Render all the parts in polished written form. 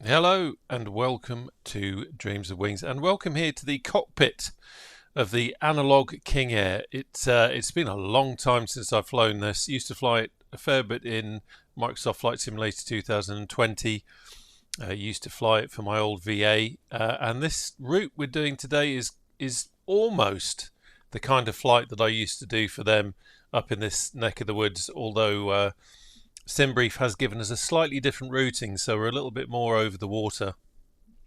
Hello and welcome to Dreams of Wings, and welcome here to the cockpit of the analog King Air. It's been a long time since I've flown this. Used to fly it a fair bit in Microsoft Flight Simulator 2020. Used to fly it for my old VA, and this route we're doing today is almost the kind of flight that I used to do for them up in this neck of the woods. Although Simbrief has given us a slightly different routing, so we're a little bit more over the water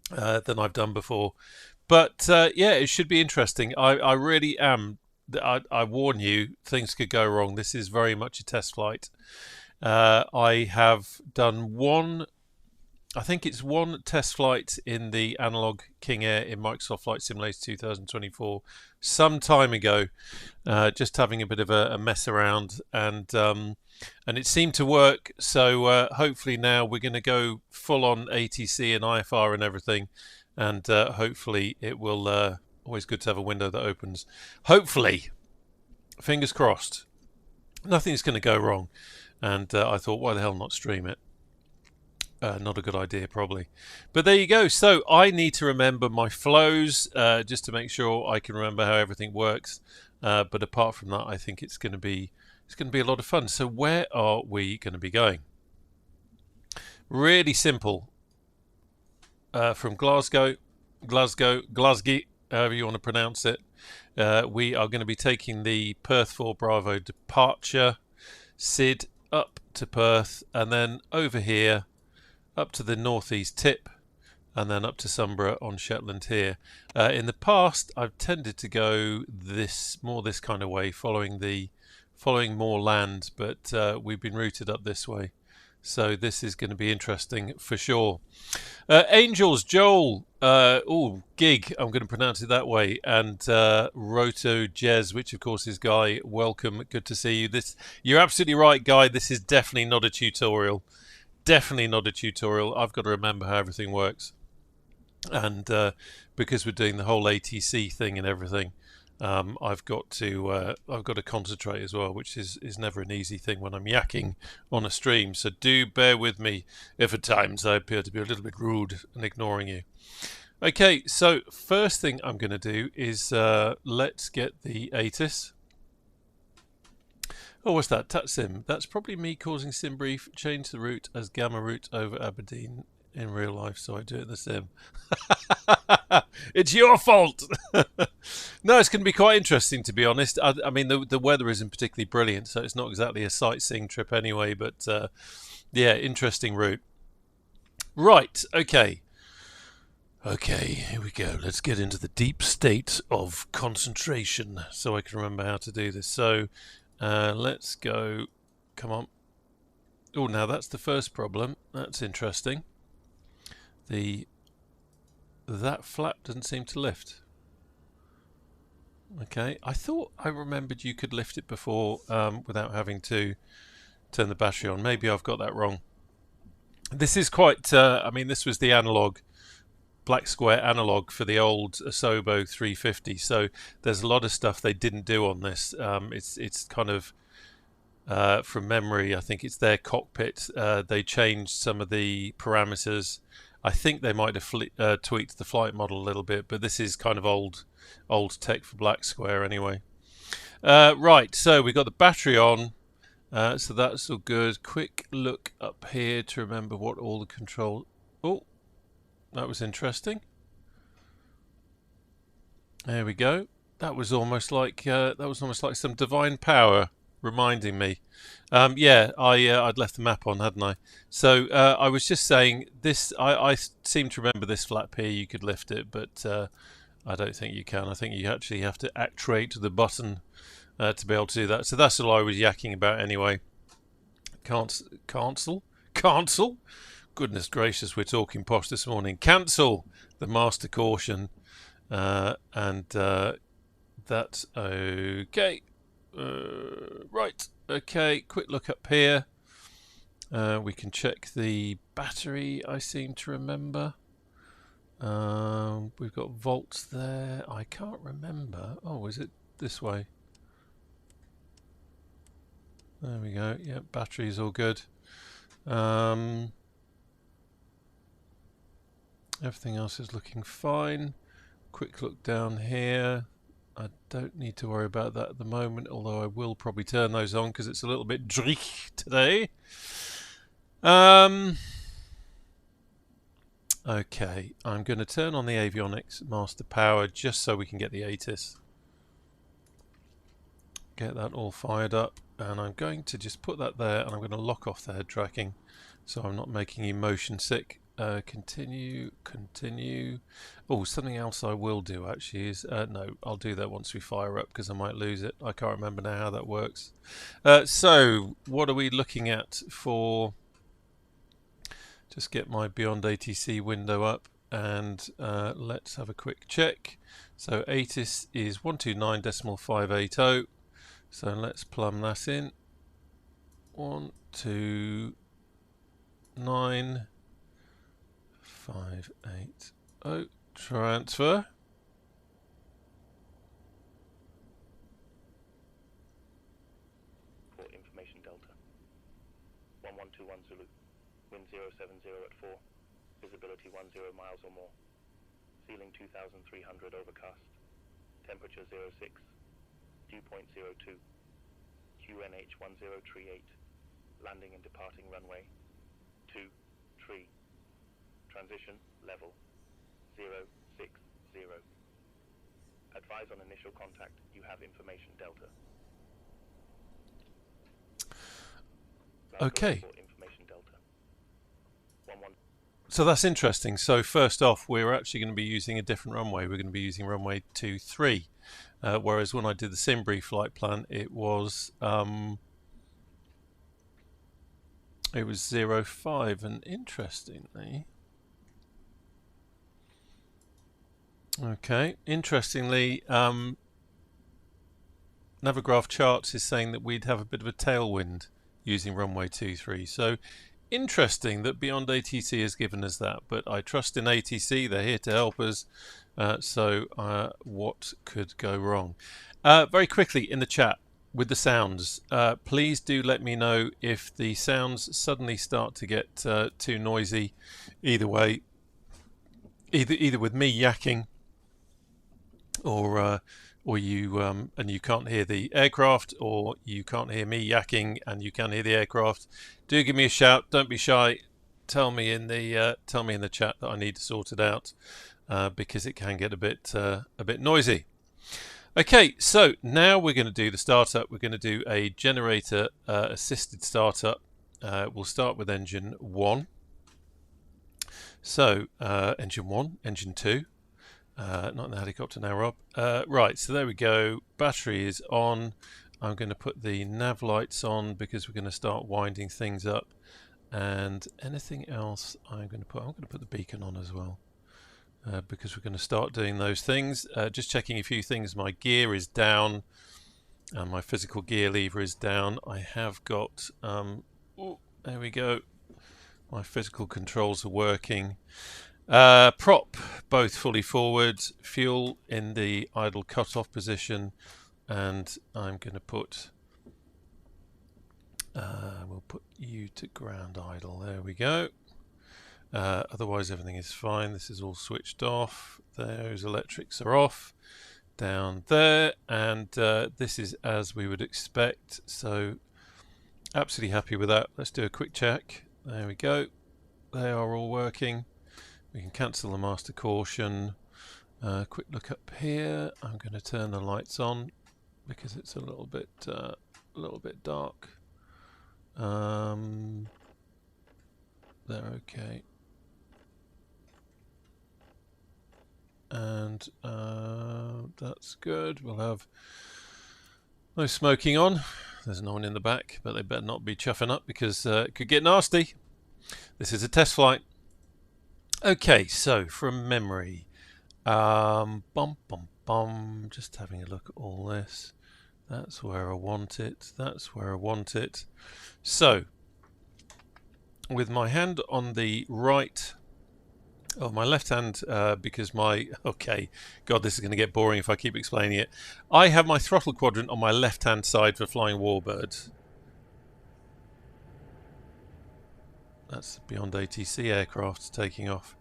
than I've done before. But yeah, it should be interesting. I really am. I warn you, things could go wrong. This is very much a test flight. I have done one. I think it's one test flight in the analog King Air in Microsoft Flight Simulator 2024 some time ago, just having a bit of a mess around, and it seemed to work. So hopefully now we're going to go full on ATC and IFR and everything, and hopefully it will. Always good to have a window that opens. Hopefully, fingers crossed, nothing's going to go wrong. And I thought, why the hell not stream it? Not a good idea, probably. But there you go. So I need to remember my flows just to make sure I can remember how everything works. But apart from that, I think it's going to be a lot of fun. So where are we going to be going? Really simple. From Glasgow, however you want to pronounce it. We are going to be taking the Perth 4 Bravo departure, SID up to Perth, and then over here up to the northeast tip, and then up to Sumburgh on Shetland here. In the past, I've tended to go this kind of way, following more land, but we've been routed up this way, so this is going to be interesting for sure. Angels, Joel, Gig, I'm going to pronounce it that way, and Roto Jez, which of course is Guy. Welcome, good to see you. You're absolutely right, Guy. This is definitely not a tutorial. Definitely not a tutorial. I've got to remember how everything works, and because we're doing the whole ATC thing and everything, I've got to concentrate as well, which is never an easy thing when I'm yakking on a stream. So do bear with me if at times I appear to be a little bit rude and ignoring you. Okay, so first thing I'm going to do is let's get the ATIS. Oh, what's that? TatSim. That's probably me causing Simbrief change the route as Gamma route over Aberdeen in real life, so I do it in the sim. It's your fault! No, it's going to be quite interesting, to be honest. I mean, the weather isn't particularly brilliant, so it's not exactly a sightseeing trip anyway, but yeah, interesting route. Right, okay. Okay, here we go. Let's get into the deep state of concentration so I can remember how to do this. So let's go. Come on. Oh, now that's the first problem. That's interesting. That flap doesn't seem to lift. Okay, I thought I remembered you could lift it before without having to turn the battery on. Maybe I've got that wrong. This is quite. I mean, this was the analog. Black square analog for the old Asobo 350, so there's a lot of stuff they didn't do on this. It's kind of from memory, I think it's their cockpit. They changed some of the parameters. I think they might have tweaked the flight model a little bit, but this is kind of old tech for Black Square anyway. Right, so we got the battery on, so that's all good. Quick look up here to remember what all the control. Oh, that was interesting. There we go. That was almost like some divine power reminding me. Yeah, I'd left the map on, hadn't I? So I was just saying this. I seem to remember this flap here. You could lift it, but I don't think you can. I think you actually have to actuate the button to be able to do that. So that's all I was yakking about anyway. Cancel. Goodness gracious, we're talking posh this morning. Cancel the master caution, and that's okay. Right, okay, quick look up here. We can check the battery, I seem to remember. We've got volts there. I can't remember. Oh, is it this way? There we go. Yep, battery's all good. Everything else is looking fine. Quick look down here. I don't need to worry about that at the moment, although I will probably turn those on because it's a little bit dreich today. Okay, I'm going to turn on the avionics master power just so we can get the ATC. Get that all fired up, and I'm going to just put that there, and I'm going to lock off the head tracking so I'm not making you motion sick. Continue. Oh, something else I will do actually is, no, I'll do that once we fire up because I might lose it. I can't remember now how that works. So what are we looking at for... Just get my Beyond ATC window up and let's have a quick check. So ATC is 129.580. So let's plumb that in. 129.580. Transfer. For information Delta. 1121 Zulu. Wind 070 at 4. Visibility 10 miles or more. Ceiling 2300 overcast. Temperature 06. Dew point 02. QNH 1038. Landing and departing runway 23. Transition level 060. Advise on initial contact. You have information Delta. Okay. Information Delta. 11. So that's interesting. So first off, we're actually going to be using a different runway. We're going to be using runway 23. Whereas when I did the Sumburgh flight plan, it was 05. And interestingly, Navigraph Charts is saying that we'd have a bit of a tailwind using runway 23. So interesting that Beyond ATC has given us that, but I trust in ATC. They're here to help us. So what could go wrong? Very quickly in the chat with the sounds, please do let me know if the sounds suddenly start to get too noisy. Either way, either with me yakking or you and you can't hear the aircraft, or you can't hear me yakking and you can hear the aircraft. Do give me a shout. Don't be shy. Tell me in the chat that I need to sort it out because it can get a bit noisy. Okay, so now we're going to do the startup. We're going to do a generator assisted startup. We'll start with engine 1. So engine 1, engine 2. Not in the helicopter now, Rob. Right, so there we go. Battery is on. I'm going to put the nav lights on because we're going to start winding things up. And anything else I'm going to put the beacon on as well. Because we're going to start doing those things. Just checking a few things. My gear is down. And my physical gear lever is down. I have got... there we go. My physical controls are working. Prop both fully forward, fuel in the idle cutoff position, and I'm going to put we'll put you to ground idle. There we go. Otherwise everything is fine. This is all switched off. Those electrics are off down there, and this is as we would expect, so absolutely happy with that. Let's do a quick check. There we go. They are all working. We can cancel the master caution. Quick look up here. I'm going to turn the lights on because it's a little bit dark. They're okay. And that's good. We'll have no smoking on. There's no one in the back, but they better not be chuffing up because it could get nasty. This is a test flight. Okay, so from memory, just having a look at all this. That's where I want it. That's where I want it. So, with my hand on the right, my left hand, because okay, God, this is going to get boring if I keep explaining it. I have my throttle quadrant on my left-hand side for flying warbirds. That's Beyond ATC aircraft taking off.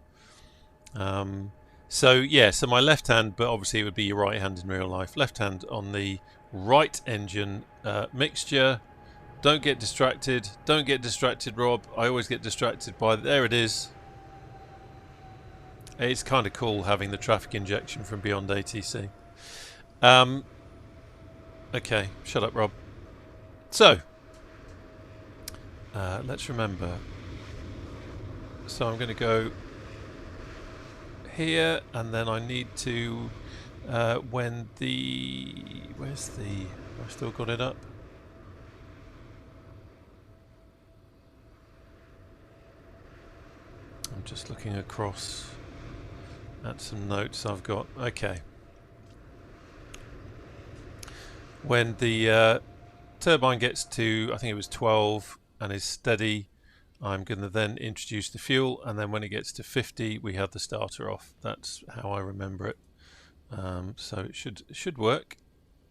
So yeah, so my left hand, but obviously it would be your right hand in real life. Left hand on the right engine mixture. Don't get distracted. Don't get distracted, Rob. I always get distracted by... There it is. It's kind of cool having the traffic injection from Beyond ATC. Okay, shut up, Rob. So, let's remember. So I'm going to go here, and then I need to... when the... Where's the... I've still got it up. I'm just looking across at some notes I've got. Okay. When the turbine gets to, I think it was 12 and is steady, I'm going to then introduce the fuel, and then when it gets to 50 we have the starter off. That's how I remember it. So it should work.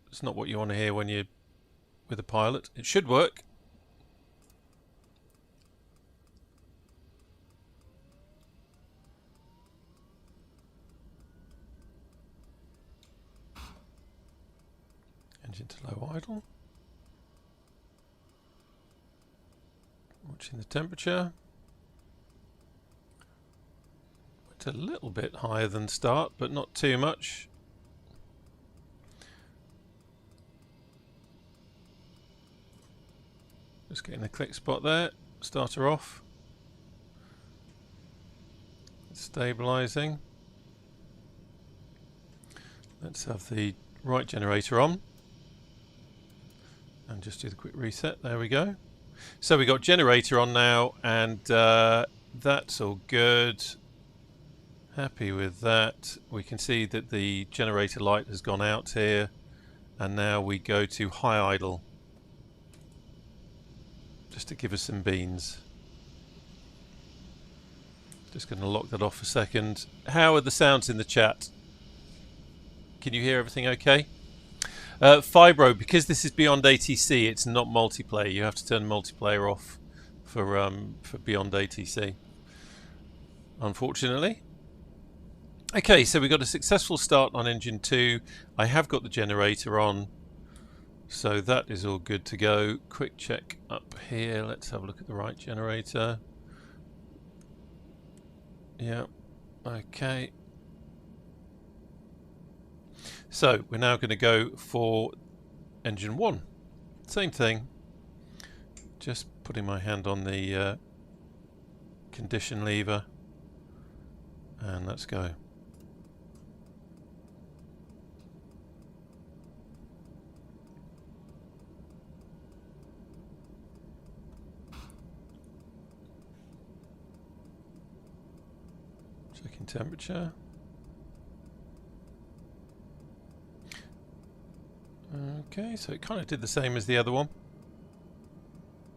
It's not what you want to hear when you're with a pilot. It should work. Engine to low idle. Watching the temperature. It's a little bit higher than start, but not too much. Just getting a click spot there. Starter off. Stabilizing. Let's have the right generator on. And just do the quick reset. There we go. So we got generator on now, and that's all good. Happy with that. We can see that the generator light has gone out here, and now we go to high idle, just to give us some beans. Just going to lock that off a second. How are the sounds in the chat? Can you hear everything okay? Fibro, because this is Beyond ATC, it's not multiplayer. You have to turn multiplayer off for Beyond ATC, unfortunately. Okay, so we got a successful start on engine 2. I have got the generator on, so that is all good to go. Quick check up here. Let's have a look at the right generator. Yeah, okay. So we're now going to go for engine 1. Same thing. Just putting my hand on the condition lever, and let's go. Checking temperature. Okay, so it kind of did the same as the other one.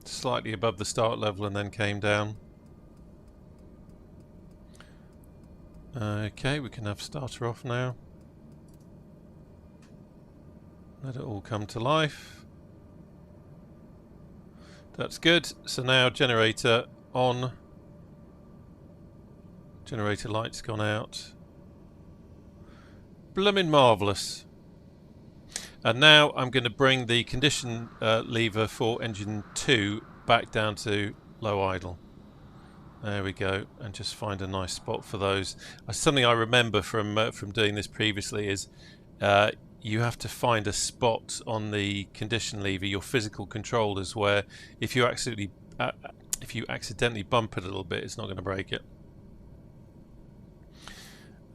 Slightly above the start level and then came down. Okay, we can have starter off now. Let it all come to life. That's good. So now generator on. Generator light's gone out. Bloomin' marvellous. And now I'm going to bring the condition lever for engine 2 back down to low idle. There we go, and just find a nice spot for those. Something I remember from doing this previously is you have to find a spot on the condition lever, your physical controllers, where if you accidentally bump it a little bit, it's not going to break it.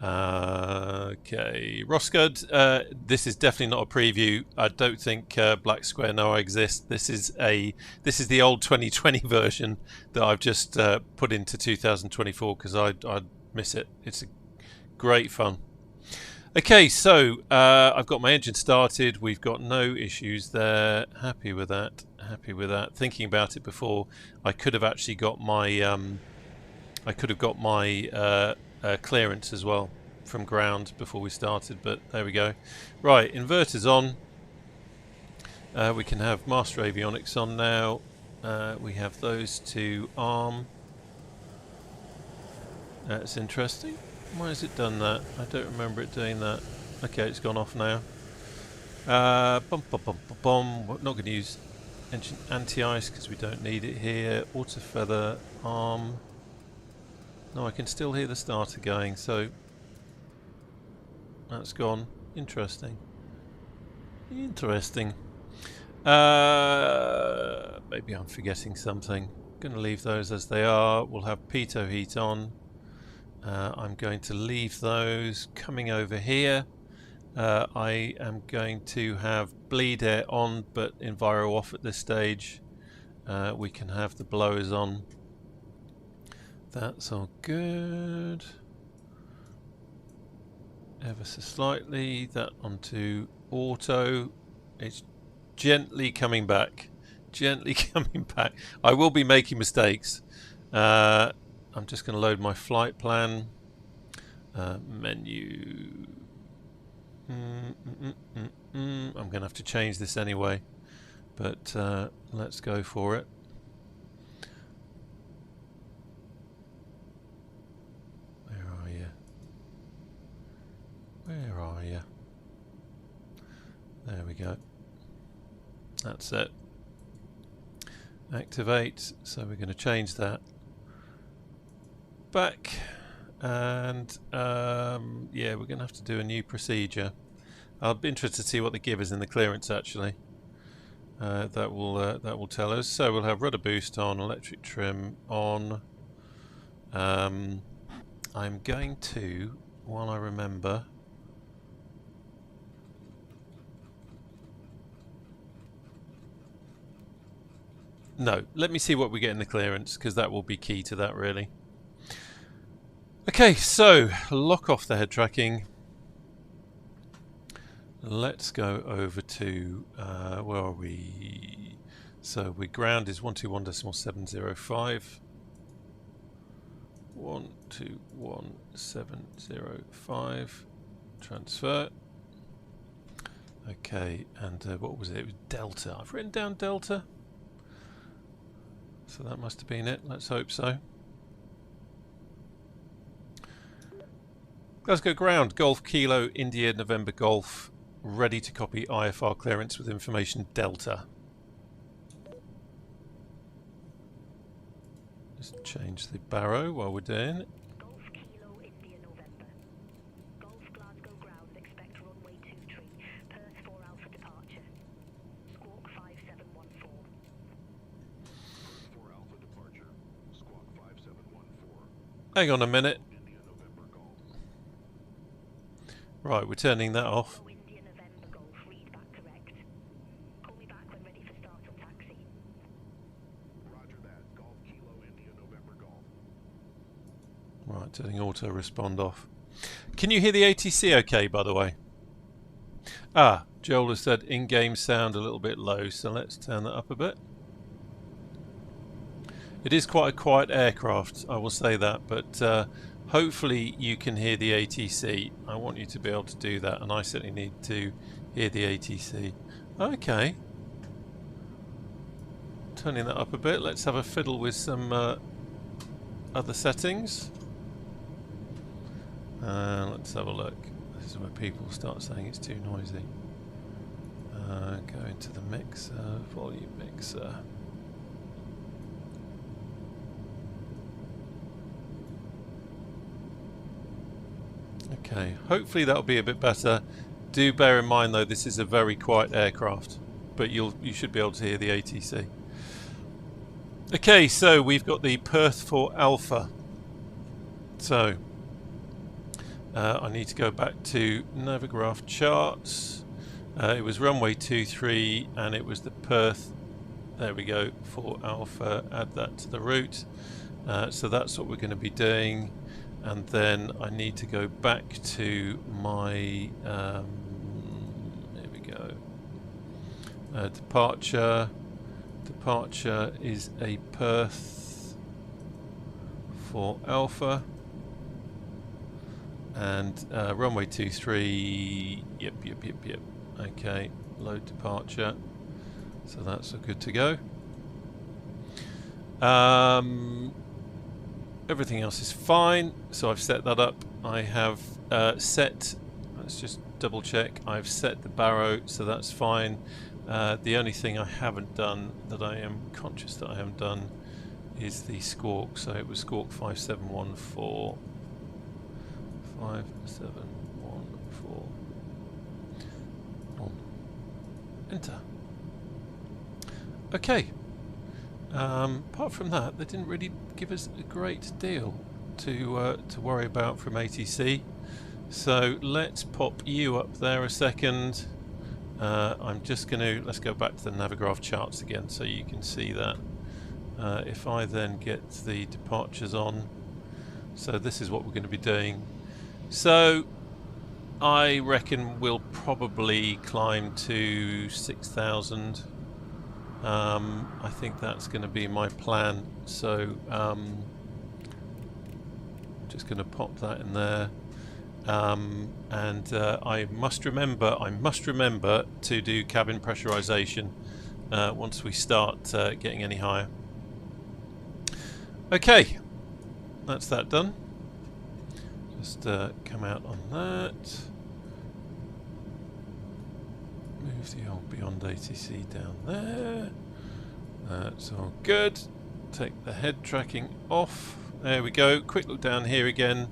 Okay, Roscud, this is definitely not a preview. I don't think Black Square know I exist. This is the old 2020 version that I've just put into 2024 because I'd miss it. It's great fun. Okay, so I've got my engine started. We've got no issues there. Happy with that. Happy with that. Thinking about it before, I could have actually got my clearance as well from ground before we started, but there we go. Right, inverters on. We can have master avionics on now. We have those to arm. That's interesting. Why has it done that? I don't remember it doing that. Okay, it's gone off now. Bum, bum, bum, bum, bum. We're not going to use engine anti-ice because we don't need it here. Auto feather arm. No, I can still hear the starter going, so that's gone. Interesting. Interesting. Maybe I'm forgetting something. Going to leave those as they are. We'll have pitot heat on. I'm going to leave those. Coming over here, I am going to have bleed air on, but enviro off at this stage. We can have the blowers on. That's all good. Ever so slightly. That onto auto. It's gently coming back. Gently coming back. I will be making mistakes. I'm just going to load my flight plan. Menu. I'm going to have to change this anyway. But let's go for it. Where are you? Where are you? There we go. That's it. Activate. So we're going to change that back, and yeah, we're going to have to do a new procedure. I'll be interested to see what they give us in the clearance actually. That will tell us. So we'll have rudder boost on, electric trim on. I'm going to, while I remember, no, let me see what we get in the clearance, because that will be key to that really. Okay, so lock off the head tracking. Let's go over to where are we? So we ground is 121.705. 121.705. Transfer. Okay, and what was it? It was Delta. I've written down Delta. So that must have been it. Let's hope so. Glasgow ground. Golf Kilo India November Golf. Ready to copy IFR clearance with information Delta. Just change the barrow while we're doing it. Golf Kilo India November. Golf Glasgow ground, expect runway 23. Perth 4 Alpha departure. Squawk 5714. 4 Alpha departure. Squawk 5714. Hang on a minute. India November Golf. Right, we're turning that off. Kilo India November Golf, read back correct. Call me back when ready for start on taxi. Roger that. Golf Kilo India November Golf. Right, turning auto respond off. Can you hear the ATC okay, by the way? Ah, Joel has said in-game sound a little bit low, so let's turn that up a bit. It is quite a quiet aircraft, I will say that, but hopefully you can hear the ATC. I want you to be able to do that, and I certainly need to hear the ATC. Okay. Turning that up a bit. Let's have a fiddle with some other settings. Let's have a look. This is where people start saying it's too noisy. Go into the mixer, volume mixer. Okay, hopefully that'll be a bit better. Do bear in mind though, this is a very quiet aircraft, but you should be able to hear the ATC. Okay, so we've got the Perth 4 Alpha. So I need to go back to Navigraph charts. It was runway 23 and it was the Perth, there we go, 4 Alpha. Add that to the route. So that's what we're going to be doing. And then I need to go back to my, here we go, departure. Departure is a Perth 4 Alpha. And runway 23, yep. Okay, load departure. So that's good to go. Everything else is fine, so I've set that up I have set, let's just double check, I've set the barrow, so that's fine. The only thing I haven't done, that I am conscious that I haven't done, is the squawk. So it was squawk 5714. 5714. On. Enter. Okay. Apart from that, they didn't really give us a great deal to worry about from ATC. So let's pop you up there a second. I'm just going to, let's go back to the Navigraph charts again so you can see that. If I then get the departures on, so this is what we're going to be doing. So I reckon we'll probably climb to 6,000. I think that's going to be my plan. So just going to pop that in there. I must remember to do cabin pressurization once we start getting any higher. Okay, that's that done. Just come out on that. Move the old Beyond ATC down there. That's all good. Take the head tracking off. There we go. Quick look down here again.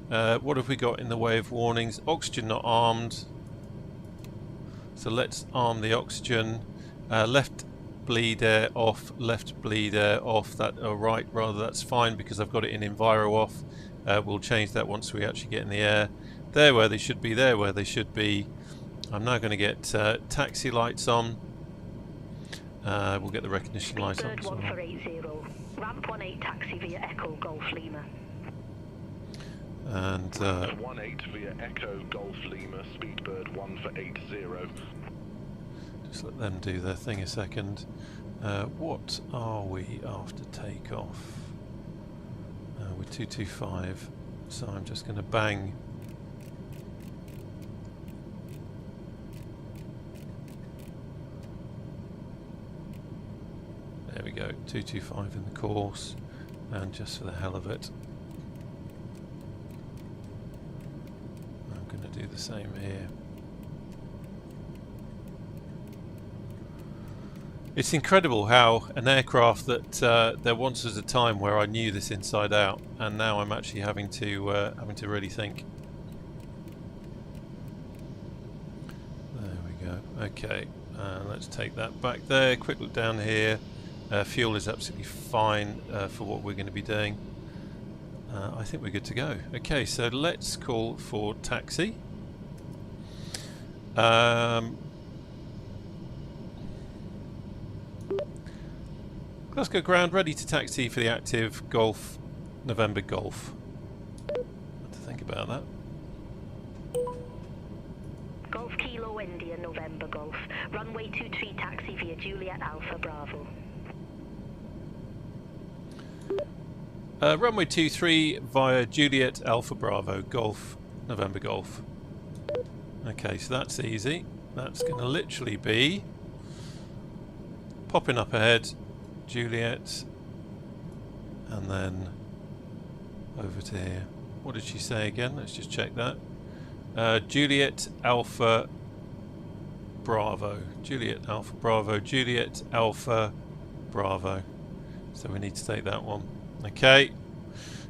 What have we got in the way of warnings? Oxygen not armed. So let's arm the oxygen. Left bleed air off, left bleed air off. That, or right rather, that's fine because I've got it in enviro off. We'll change that once we actually get in the air. There where they should be, there where they should be. I'm now going to get taxi lights on. We'll get the recognition light on. Speedbird 1480. Ramp 18 taxi via Echo Golf Lima. And 18 via Echo Golf Lima, Speedbird 14880. just let them do their thing a second. What are we after takeoff? We're 225, so I'm just going to bang. There we go, 225 in the course, and just for the hell of it, I'm going to do the same here. It's incredible how an aircraft that there once was a time where I knew this inside out, and now I'm actually having to really think. There we go. Okay, let's take that back there. Quick look down here. Fuel is absolutely fine for what we're going to be doing. I think we're good to go. Okay, so let's call for taxi. Glasgow ground, ready to taxi for the active Golf, November Golf. Have to think about that. Golf Kilo India November Golf. Runway 23 taxi via Juliet Alpha Bravo. Runway 23 via Juliet Alpha Bravo, Golf, November Golf. Okay, so that's easy. That's going to literally be popping up ahead, Juliet, and then over to here. What did she say again? Let's just check that. Juliet Alpha Bravo. Juliet Alpha Bravo. Juliet Alpha Bravo. So we need to take that one. Okay.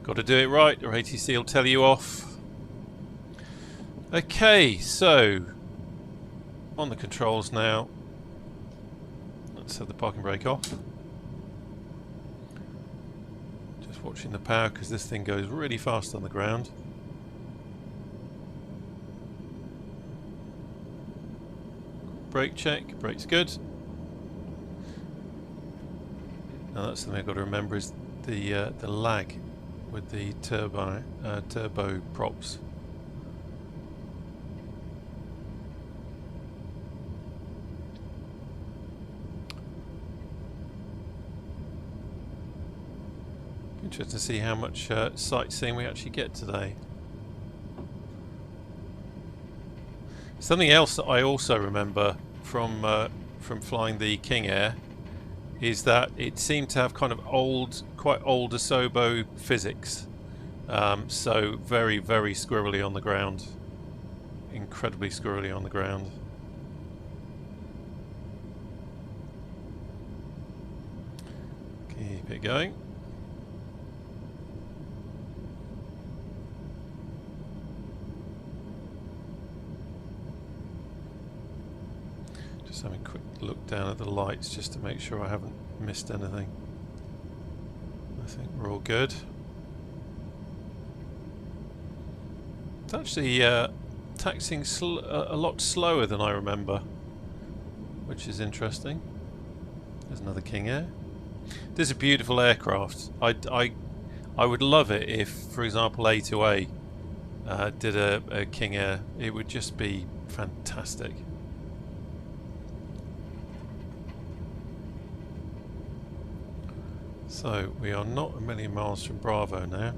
Got to do it right, or ATC will tell you off. Okay, so on the controls now. Let's have the parking brake off. Just watching the power because this thing goes really fast on the ground. Brake check, brake's good. Now that's something I've got to remember is the lag with the turbo props. Interesting to see how much sightseeing we actually get today. Something else that I also remember from flying the King Air is that it seemed to have kind of quite old Asobo physics. So very, very squirrely on the ground. Incredibly squirrely on the ground. Keep it going. Just having a quick look down at the lights just to make sure I haven't missed anything. I think we're all good. It's actually taxiing a lot slower than I remember, which is interesting. There's another King Air. This is a beautiful aircraft. I would love it if, for example, A2A did a King Air. It would just be fantastic. So we are not a million miles from Bravo now.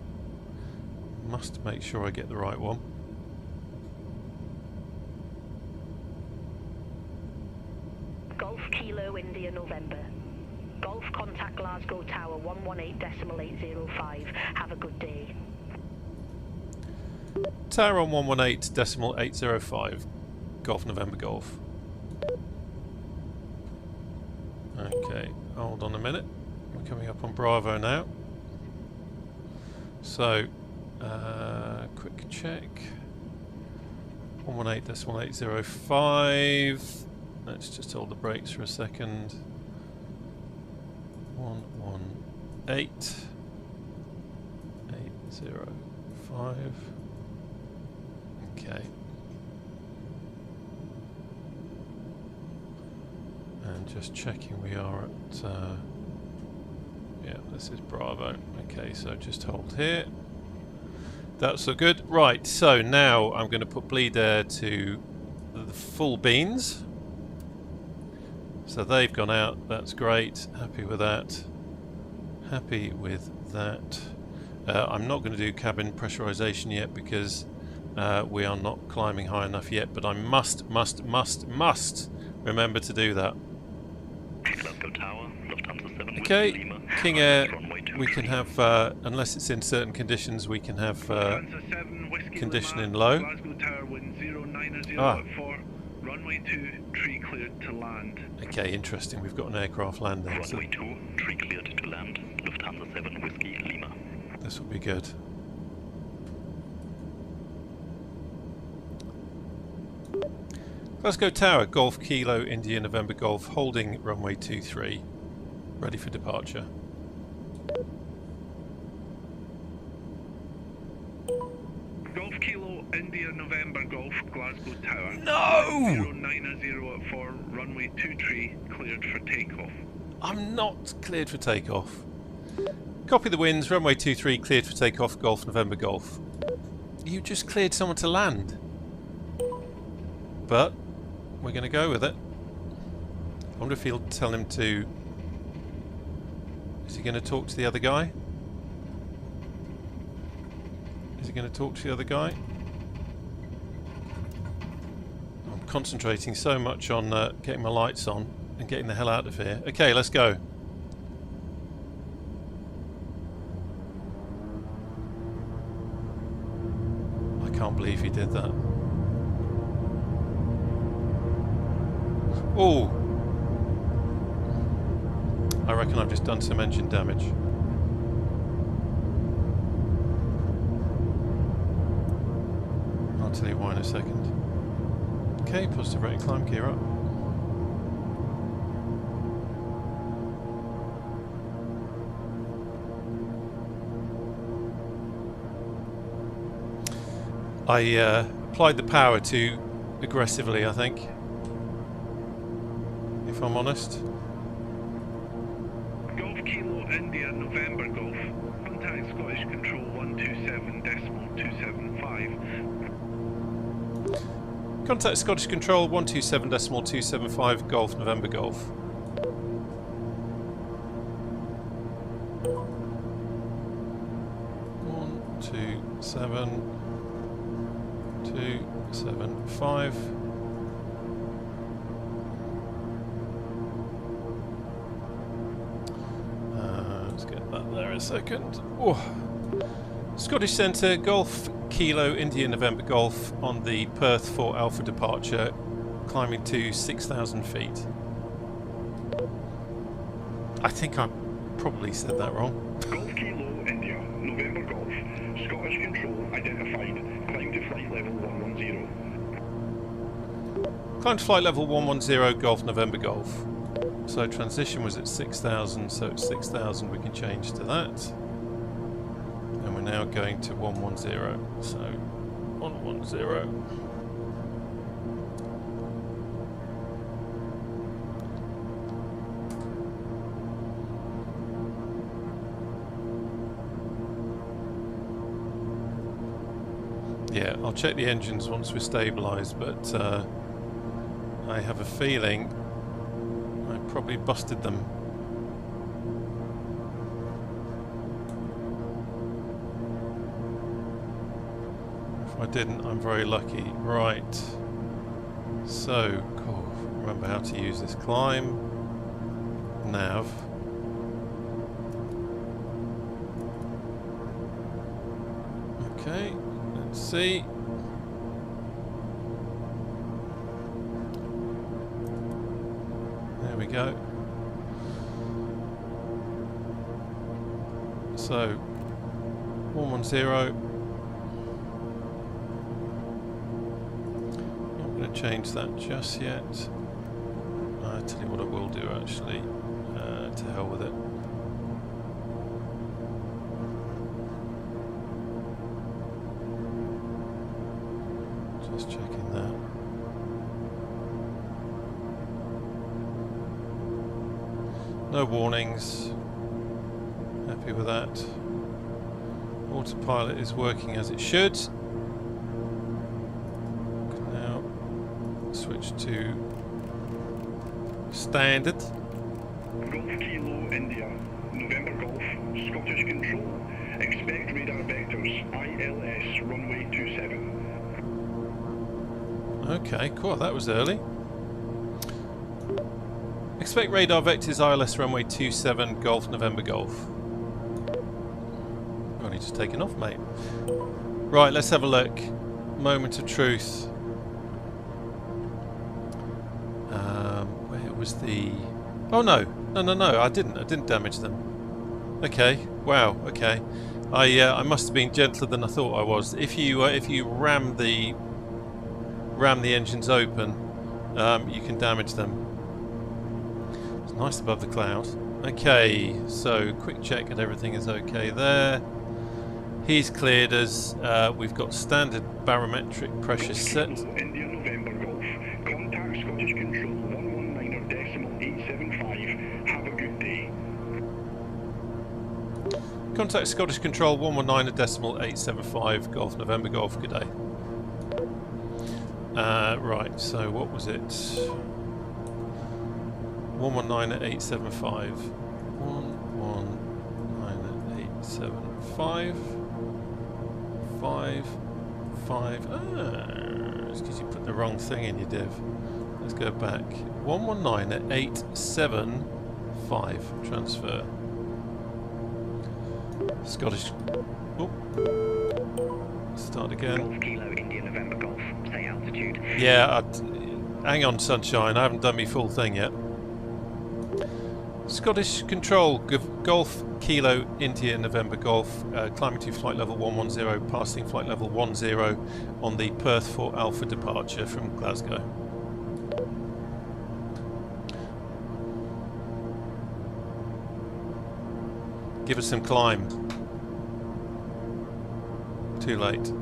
Must make sure I get the right one. Golf Kilo India November. Golf contact Glasgow Tower 118.805. Have a good day. Tower on 118.805. Golf November Golf. Okay, hold on a minute. We're coming up on Bravo now. So, quick check. 118.805. Let's just hold the brakes for a second. 118.805. Okay. And just checking we are at yeah, this is Bravo. Okay, so just hold here. That's so good. Right, so now I'm going to put bleed air to the full beans. So they've gone out. That's great. Happy with that. Happy with that. I'm not going to do cabin pressurization yet because we are not climbing high enough yet, but I must remember to do that. Okay, King Air, we can have, unless it's in certain conditions, we can have conditioning low. Runway 2, tree cleared to land. Okay, interesting, we've got an aircraft landing. Runway 2, tree cleared to land. Lufthansa 7 Whiskey Lima. This will be good. Glasgow Tower, Golf Kilo India November Golf, holding runway 23. Ready for departure. Golf Kilo India November Golf Glasgow Tower. No! 090 for runway 23 cleared for takeoff. I'm not cleared for takeoff. Copy the winds, runway 23 cleared for takeoff, Golf November Golf. You just cleared someone to land. But we're going to go with it. I wonder if he'll tell him to... Is he going to talk to the other guy? Is he going to talk to the other guy? I'm concentrating so much on getting my lights on and getting the hell out of here. Okay, let's go. I can't believe he did that. Oh! I reckon I've just done some engine damage. I'll tell you why in a second. Okay, positive rate climb, gear up. I applied the power too aggressively, I think. If I'm honest. Golf Kilo India November Golf. Contact Scottish Control 127.275. Contact Scottish Control 127.275 Golf November Golf. One, 2, 7, 2, 7, 5. Let's get that there a second. Oh. Scottish Centre, Golf Kilo India November Golf on the Perth 4 Alpha departure, climbing to 6,000 feet. I think I probably said that wrong. Golf Kilo India November Golf, Scottish Control identified, climb to flight level 110. Climb to flight level 110, Golf November Golf. So transition was at 6,000, so at 6,000 we can change to that. And we're now going to 110, so 110. Yeah, I'll check the engines once we're stabilised, but I have a feeling I probably busted them. If I didn't, I'm very lucky. Right. So, cool. Remember how to use this climb. Nav. Okay, let's see. There we go. So, 110. Not going to change that just yet. I'll tell you what I will do actually. To hell with it. Just checking that. No warnings. Happy with that. Autopilot is working as it should. Can now switch to standard. Golf Kilo India November Golf, Scottish Control, expect radar vectors, ILS runway 27. Okay, cool. That was early. Expect radar vectors, ILS runway 27, Golf November Golf. Only just taken off, mate. Right, let's have a look. Moment of truth. Where was the? Oh no, no! I didn't damage them. Okay. Wow. Okay. I must have been gentler than I thought I was. If you ram the engines open, you can damage them. It's nice above the cloud. Okay, so quick check that everything is okay there. He's cleared us. We've got standard barometric pressure set. India November Golf, contact Scottish Control 119.875. Have a good day. Contact Scottish Control 119.875, Golf November Golf. Good day. Right, so what was it? 119.875. 119.875. 5. It's because you put the wrong thing in your div. Let's go back. 119.875. Transfer. Scottish. Oh. Start again. Golf Kilo India November Golf. Say altitude. Yeah, hang on, sunshine. I haven't done my full thing yet. Scottish Control, Golf Kilo India November Golf, climbing to flight level 110, passing flight level 10 on the Perth 4 Alpha departure from Glasgow. Give us some climb. Too late.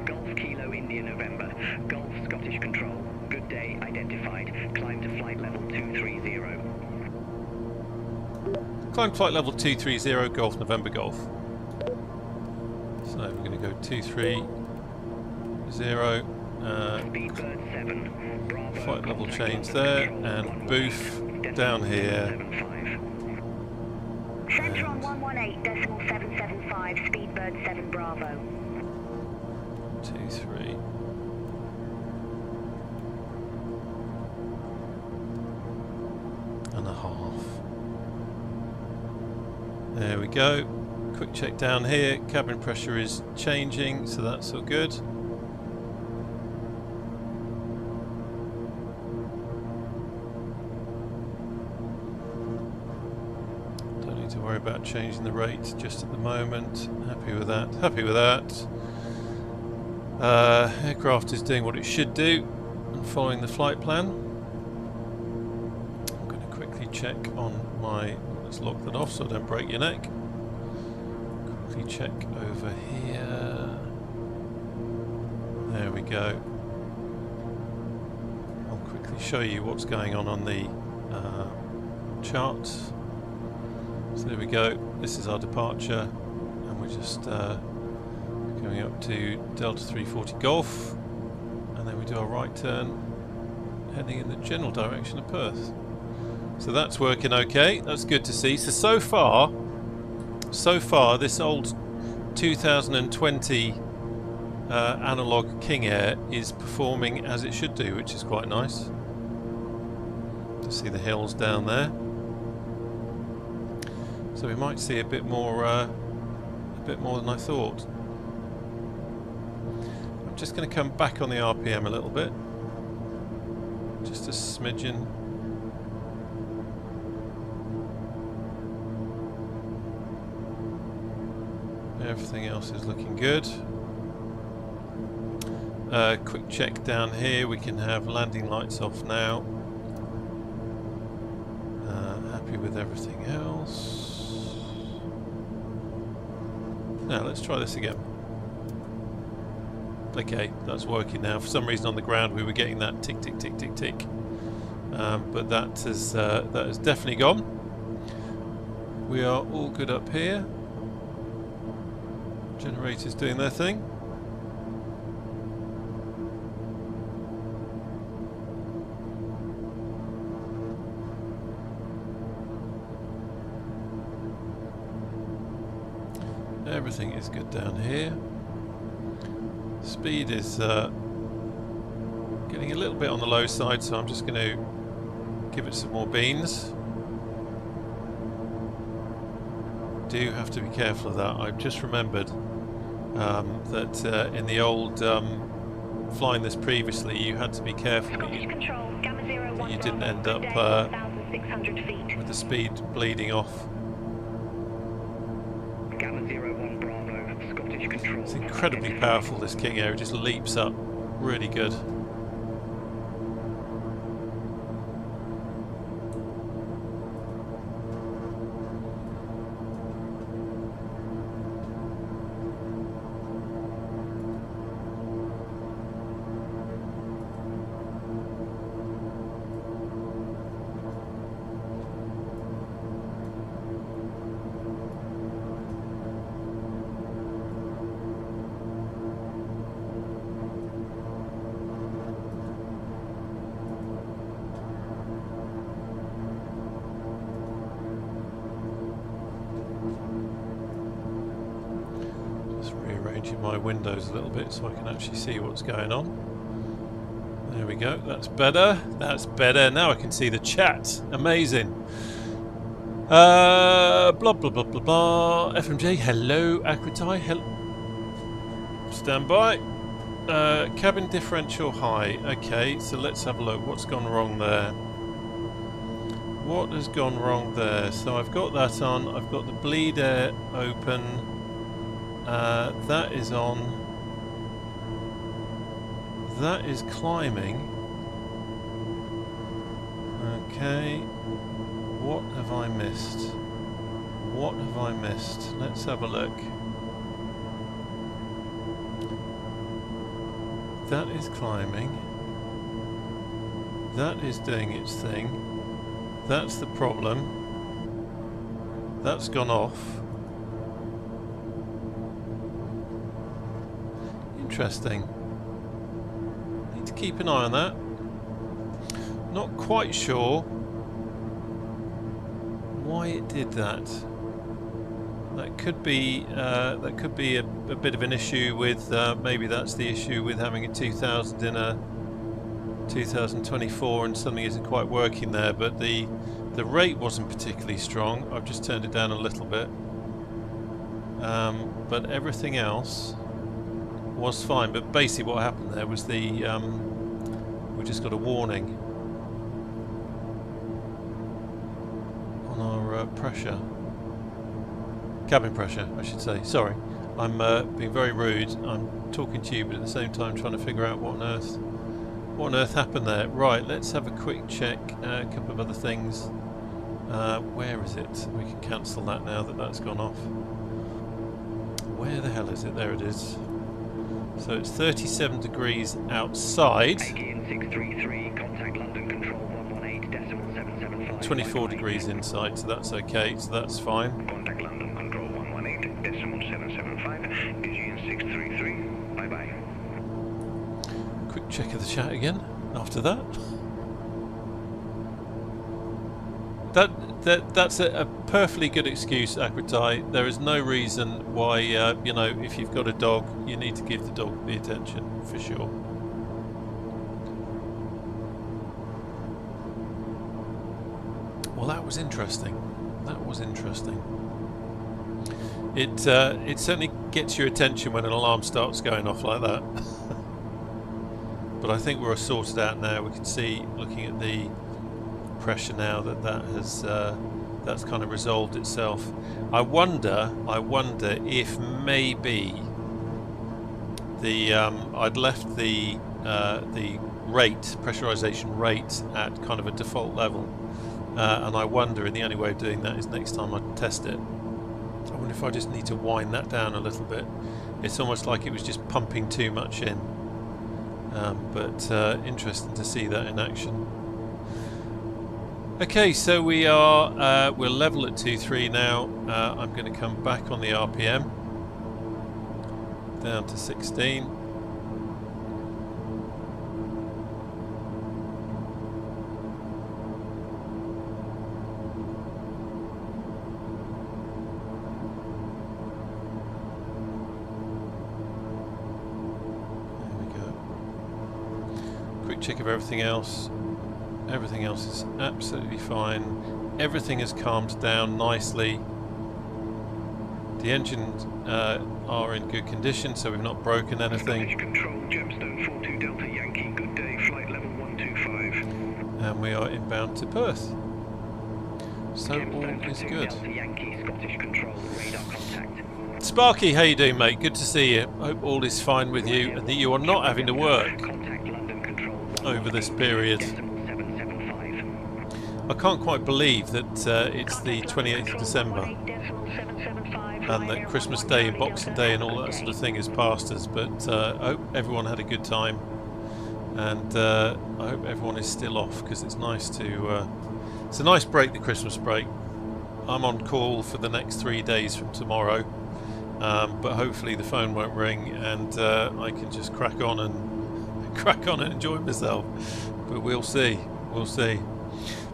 Golf Kilo India November. Golf Scottish Control. Good day identified. Climb to flight level 230. Climb flight level 230, Golf November Golf. So we're going to go 230. Speedbird 7. Bravo. Flight level change there, and boof down here. Centre on 118.775, Speedbird 7 Bravo. 2-3. And a half. go. Quick check down here. Cabin pressure is changing, so that's all good. Don't need to worry about changing the rate just at the moment. Happy with that. Happy with that. Aircraft is doing what it should do and following the flight plan. I'm going to quickly check on my... Let's lock that off so I don't break your neck. Quickly check over here. There we go. I'll quickly show you what's going on the chart. So there we go. This is our departure, and we're just going up to Delta 340 Golf, and then we do our right turn, heading in the general direction of Perth. So that's working okay. That's good to see. So far, this old 2020 analog King Air is performing as it should do, which is quite nice. To see the hills down there. So we might see a bit more than I thought. I'm just going to come back on the RPM a little bit, just a smidgen. Everything else is looking good. Quick check down here. We can have landing lights off now. Happy with everything else. Now let's try this again. Okay, that's working now. For some reason on the ground we were getting that tick tick tick tick tick, but that has definitely gone. We are all good up here. Generators doing their thing. Everything is good down here. Speed is getting a little bit on the low side, so I'm just going to give it some more beans. Do have to be careful of that. I've just remembered that in the old flying this previously, you had to be careful that you didn't end up with the speed bleeding off. It's incredibly powerful, this King Air. It just leaps up really good. Rearranging my windows a little bit so I can actually see what's going on. There we go. That's better. That's better. Now I can see the chat. Amazing. Blah blah blah blah blah. FMJ. Hello, Aquatai. Hello. Stand by. Cabin differential high. Okay, so let's have a look. What's gone wrong there? What has gone wrong there? So I've got that on. I've got the bleed air open. That is on. That is climbing. Okay. What have I missed? What have I missed? Let's have a look. That is climbing. That is doing its thing. That's the problem. That's gone off. Interesting. Need to keep an eye on that. Not quite sure why it did that. That could be a bit of an issue with maybe that's the issue with having a 2000 in a 2024 and something isn't quite working there. But the rate wasn't particularly strong. I've just turned it down a little bit. but everything else was fine. But basically what happened there was we just got a warning on our pressure, cabin pressure I should say. Sorry, I'm being very rude. I'm talking to you but at the same time trying to figure out what on earth happened there. Right, let's have a quick check, a couple of other things. Where is it? We can cancel that now that that's gone off. Where the hell is it? There it is. So it's 37 degrees outside. 633, contact London Control 118.775. 24 degrees inside, so that's okay, so that's fine. Contact London Control 118.775. Aegean 633. Bye bye. Quick check of the chat again after that. That's a perfectly good excuse, Akritai. There is no reason why, you know, if you've got a dog, you need to give the dog the attention, for sure. Well, that was interesting. That was interesting. It certainly gets your attention when an alarm starts going off like that. But I think we're sorted out now. We can see, looking at the pressure now, that has that's kind of resolved itself. I wonder if maybe the I'd left the pressurization rate at kind of a default level, and I wonder, and the only way of doing that is next time I test it, I wonder if I just need to wind that down a little bit. It's almost like it was just pumping too much in, but interesting to see that in action. Okay, so we're level at 2.3 now. I'm going to come back on the RPM down to 16. There we go. Quick check of everything else. Everything else is absolutely fine. Everything has calmed down nicely. The engines are in good condition, so we've not broken anything. Control, Gemstone 42 Delta Yankee, good day, flight level 125. And we are inbound to Perth. So Gemstone all is 42 good. Delta Yankee, Scottish Control, radar contact. Sparky, how you doing, mate? Good to see you. Hope all is fine with you and that you are not having to work Contact London Control over this period. 775. I can't quite believe that it's the 28th of December and that Christmas Day and Boxing Day and all that sort of thing is past us, but I hope everyone had a good time, and I hope everyone is still off, because it's nice to it's a nice break, the Christmas break. I'm on call for the next 3 days from tomorrow, but hopefully the phone won't ring and I can just crack on and enjoy myself, but we'll see.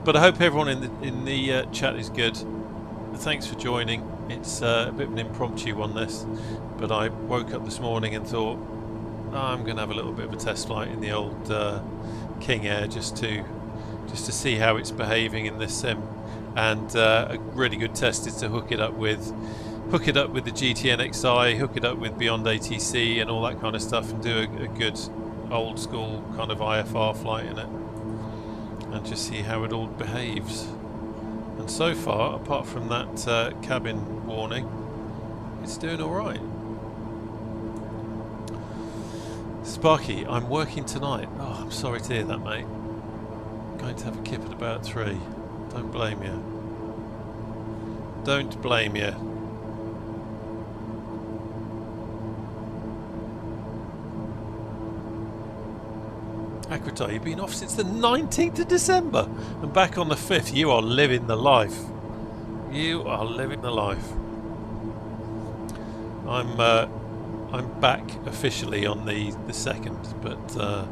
But I hope everyone in the chat is good. Thanks for joining. It's a bit of an impromptu on this, but I woke up this morning and thought, oh, I'm going to have a little bit of a test flight in the old King Air just to see how it's behaving in this sim. And a really good test is to hook it up with the GTN XI, hook it up with Beyond ATC and all that kind of stuff, and do a good old school kind of IFR flight in it, and just see how it all behaves. And so far, apart from that cabin warning, it's doing alright. Sparky, I'm working tonight. Oh, I'm sorry to hear that, mate. I'm going to have a kip at about 3. Don't blame you. Don't blame you. Akritai, you've been off since the 19th of December and back on the 5th. You are living the life. You are living the life. I'm back officially on the 2nd, but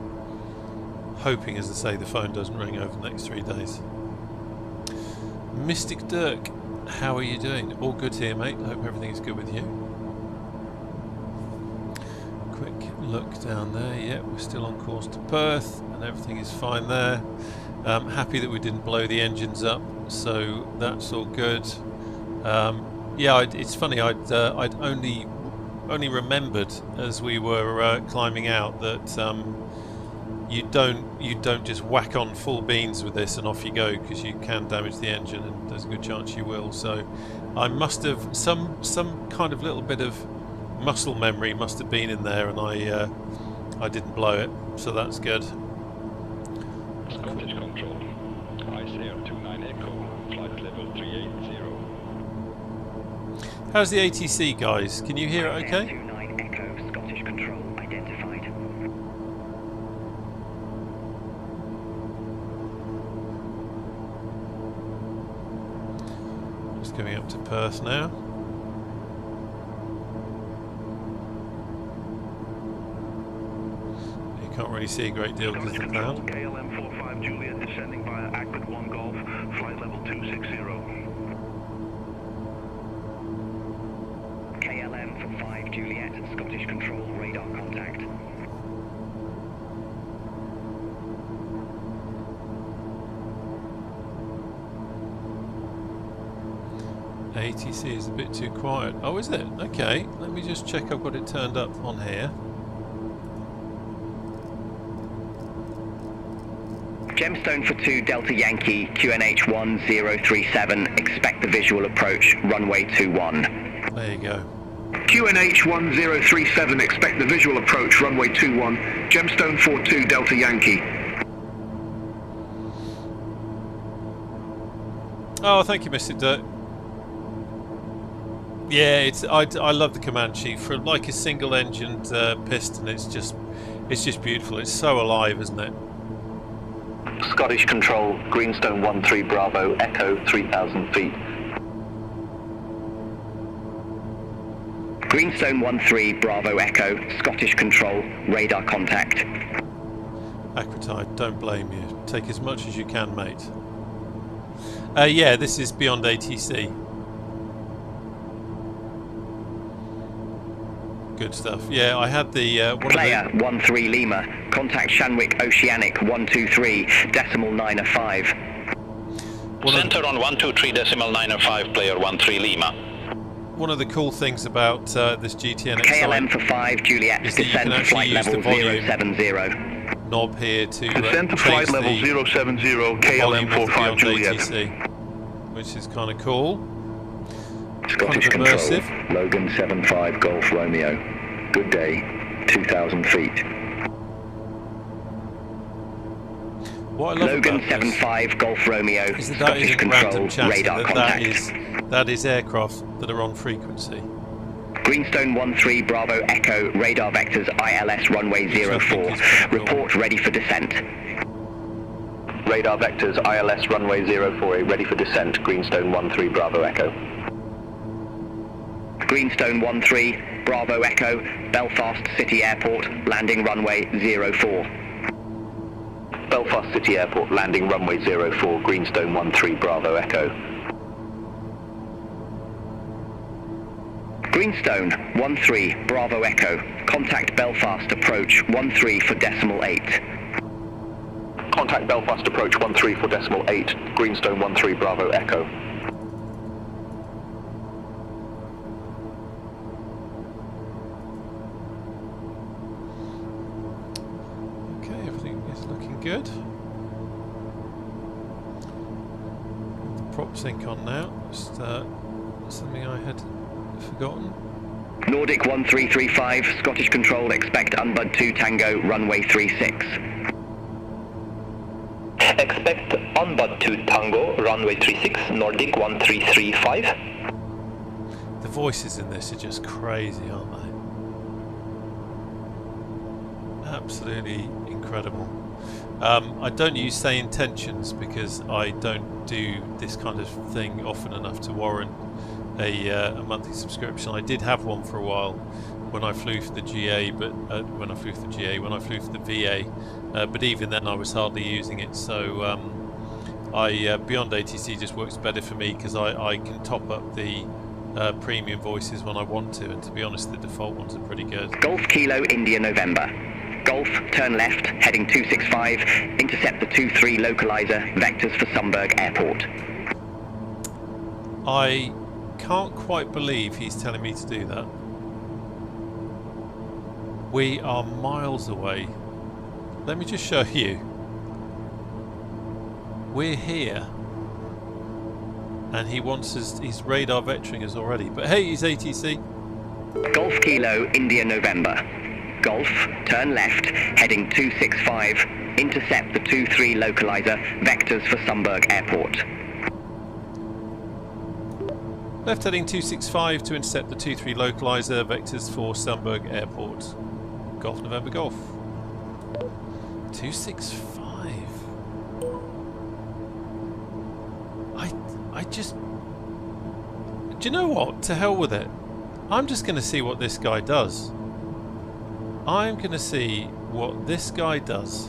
hoping, as I say, the phone doesn't ring over the next 3 days. Mystic Dirk, how are you doing? All good here, mate. I hope everything is good with you. Quick look down there. Yeah, we're still on course to Perth and everything is fine there. Happy that we didn't blow the engines up, so that's all good. Yeah, it's funny. I'd only remembered as we were climbing out that you don't just whack on full beans with this and off you go, because you can damage the engine, and there's a good chance you will. So I must have some kind of little bit of muscle memory must have been in there, and I didn't blow it, so that's good. Scottish Control, Ice Air 29 Echo, flight level 380. How's the ATC, guys? Can you hear it okay? 29 Echo, Scottish Control identified. Just going up to Perth now. You can't really see a great deal because of the cloud. KLM 45 Juliet descending via Aquid 1 Golf, flight level 260. KLM for 5 Juliet, Scottish Control, radar contact. ATC is a bit too quiet. Oh, is it? Okay, let me just check I've got it turned up on here. Gemstone for 2 Delta Yankee, QNH 1037, expect the visual approach, runway 21. There you go. QNH 1037, expect the visual approach, runway 21. Gemstone 42 Delta Yankee. Oh, thank you, Mr. Dirt. Yeah, I love the Comanche for like a single-engined piston. It's just beautiful. It's so alive, isn't it? Scottish Control, Greenstone 13 Bravo, Echo 3000 feet. Greenstone 13 Bravo Echo, Scottish Control, radar contact. Aquatide, don't blame you. Take as much as you can, mate. Yeah, this is beyond ATC. Good stuff. Yeah, I had the Player 13 Lima, contact Shanwick Oceanic 123.905. Center on 123.905, player 13 Lima. One of the cool things about this GTN KLM for 5 Juliet, descend to flight level 070. Knob here to Descend to flight level 070, KLM 45 Juliet. ATC, which is kind of cool. Scottish kind of Control, Logan 75 Golf Romeo, good day, 2000 feet. What I love Logan about 75 Golf Romeo, is that Scottish isn't Control, random chatting, radar contact. that is aircraft that are on frequency. Greenstone 13 Bravo Echo, radar vectors ILS runway 04. Report ready for descent. Radar vectors ILS runway 04, ready for descent, Greenstone 13 Bravo Echo. Greenstone 13 Bravo Echo, Belfast City Airport, landing runway 04. Belfast City Airport, landing runway 04, Greenstone 13 Bravo Echo. Greenstone 13 Bravo Echo, contact Belfast approach 13 for decimal 8. Contact Belfast approach 13 for decimal 8, Greenstone 13 Bravo Echo. Okay, everything is looking good. The prop sync on now. Just something I had forgotten. Nordic 1335, Scottish Control, expect unbud 2 Tango, runway 36. Expect unbud 2 Tango, runway 36, Nordic 1335. The voices in this are just crazy, aren't they? Absolutely incredible. I don't use say intentions because I don't do this kind of thing often enough to warrant a monthly subscription. I did have one for a while when I flew for the GA, but when I flew for the VA, but even then I was hardly using it. So Beyond ATC just works better for me because I can top up the premium voices when I want to, and to be honest, the default ones are pretty good. Golf Kilo India November. Golf, turn left, heading 265, intercept the 23 localizer, vectors for Sumburgh Airport. I can't quite believe he's telling me to do that. We are miles away. Let me just show you. We're here. And he wants us, he's radar vectoring us already. But hey, he's ATC. Golf Kilo India November. Golf, turn left, heading 265. Intercept the 23 localizer, vectors for Sumburgh Airport. Left heading 265 to intercept the 23 localizer, vectors for Sumburgh Airport. Golf November Golf. 265. I just... Do you know what? To hell with it. I'm just going to see what this guy does. I'm going to see what this guy does.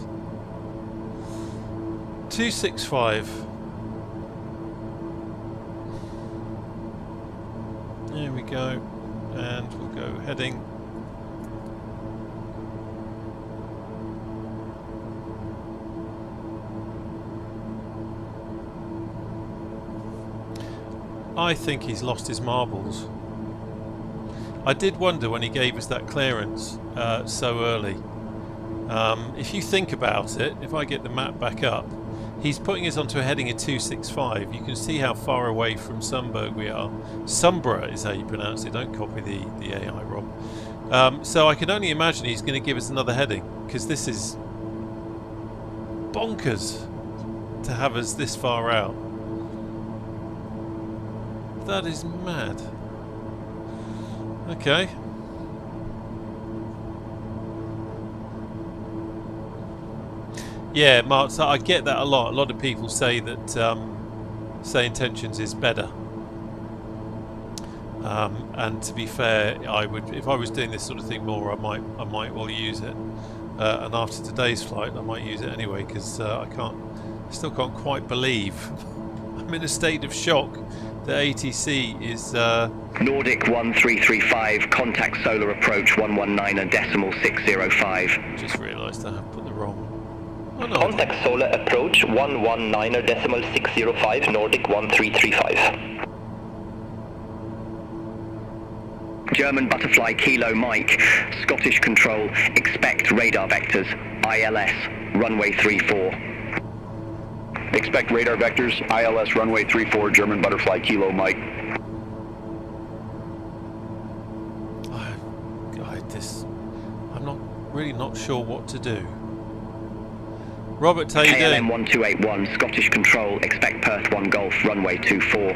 265. There we go. And we'll go heading. I think he's lost his marbles. I did wonder when he gave us that clearance so early. If you think about it, if I get the map back up, he's putting us onto a heading of 265. You can see how far away from Sumburgh we are. Sumburgh is how you pronounce it, don't copy the AI, Rob. So I can only imagine he's going to give us another heading, because this is bonkers to have us this far out. That is mad. Okay. Yeah, Mark, so I get that a lot. A lot of people say that say intentions is better. And to be fair, I would, if I was doing this sort of thing more, I might well use it. And after today's flight, I might use it anyway, because I still can't quite believe. I'm in a state of shock. The ATC is... Nordic 1335, contact solar approach 119.605. Just realised I have put the wrong... Oh, no. Contact solar approach 119.605, Nordic 1335. German Butterfly Kilo Mike, Scottish Control, expect radar vectors, ILS, runway 34. Expect radar vectors, ILS runway 34, German Butterfly Kilo Mike. I'm really not sure what to do. Robert, how you doing? KLM 1281, Scottish Control, expect Perth 1 Golf, runway 24.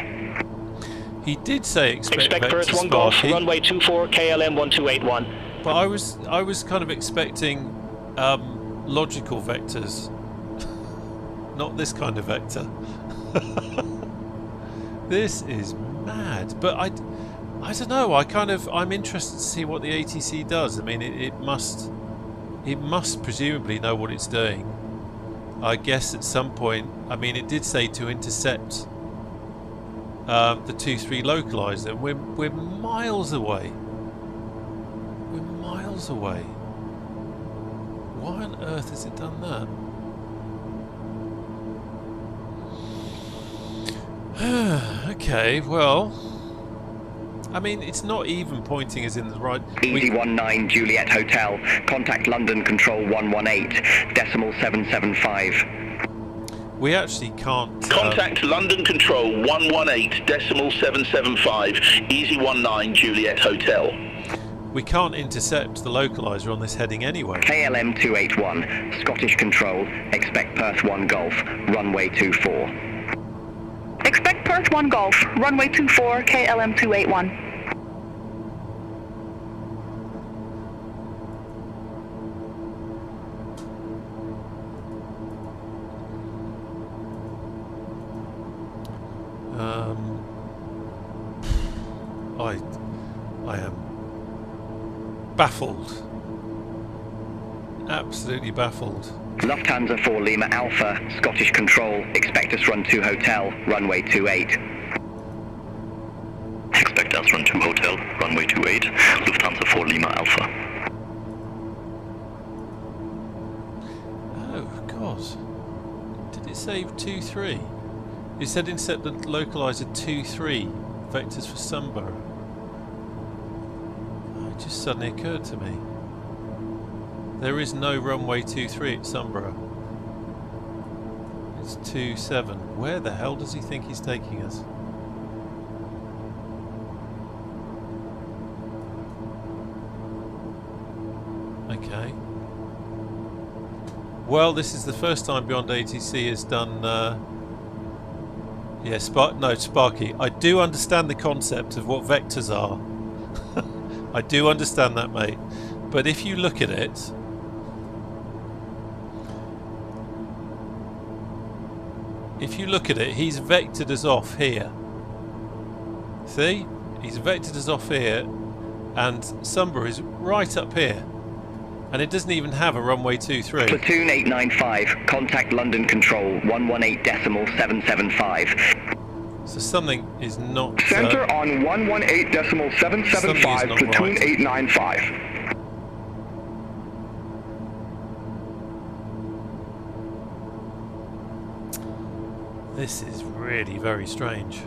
He did say expect Perth 1 Golf, runway 24, KLM 1281. But I was kind of expecting logical vectors. Not this kind of vector. This is mad. But I don't know. I'm interested to see what the ATC does. I mean, it must presumably know what it's doing. I guess at some point. I mean, it did say to intercept the 2-3 localizer. We're miles away. We're miles away. Why on earth has it done that? Okay, well, I mean, it's not even pointing us in the right... Easy 19 Juliet Hotel, contact London Control 118.775. We actually can't... Contact London Control 118.775, Easy 19 Juliet Hotel. We can't intercept the localizer on this heading anyway. KLM 281, Scottish Control, expect Perth 1 Golf, runway 24. Expect Perth 1 Golf, runway 24, KLM 281. I am baffled. Absolutely baffled. Lufthansa 4 Lima Alpha, Scottish Control, expect us run 2 Hotel, runway 28. Expect us run 2 Hotel, runway 28, Lufthansa 4 Lima Alpha. Oh, God. Did it say 2-3? It said intercept the localizer 2-3, vectors for Sumburgh. It just suddenly occurred to me. There is no runway 23 at Sumburgh. It's 27. Where the hell does he think he's taking us? Okay. Well, this is the first time Beyond ATC has done... yeah, Sparky. I do understand the concept of what vectors are. I do understand that, mate. But if you look at it... If you look at it, he's vectored us off here. See? He's vectored us off here, and Sumburgh is right up here. And it doesn't even have a runway 23. Platoon 895, contact London Control 118.775. So something is not... Center on 118.775, platoon right. 895. This is really very strange.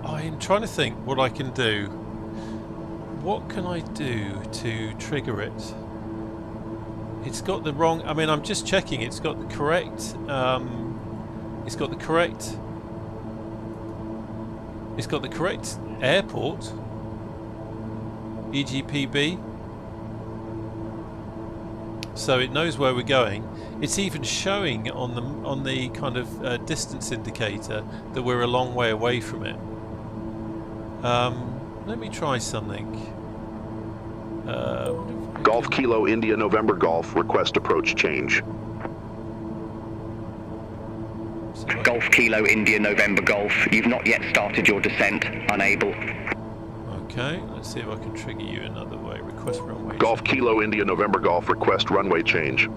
I'm trying to think what I can do. What can I do to trigger it? It's got the wrong... I mean, I'm just checking. It's got the correct... It's got the correct airport. EGPB. So it knows where we're going. It's even showing on the kind of distance indicator that we're a long way away from it. Let me try something. Golf Kilo India November Golf, request approach change. Golf Kilo India November Golf, you've not yet started your descent, unable. Okay, let's see if I can trigger you another way. Request runway Golf change. Kilo India November Golf, request runway change.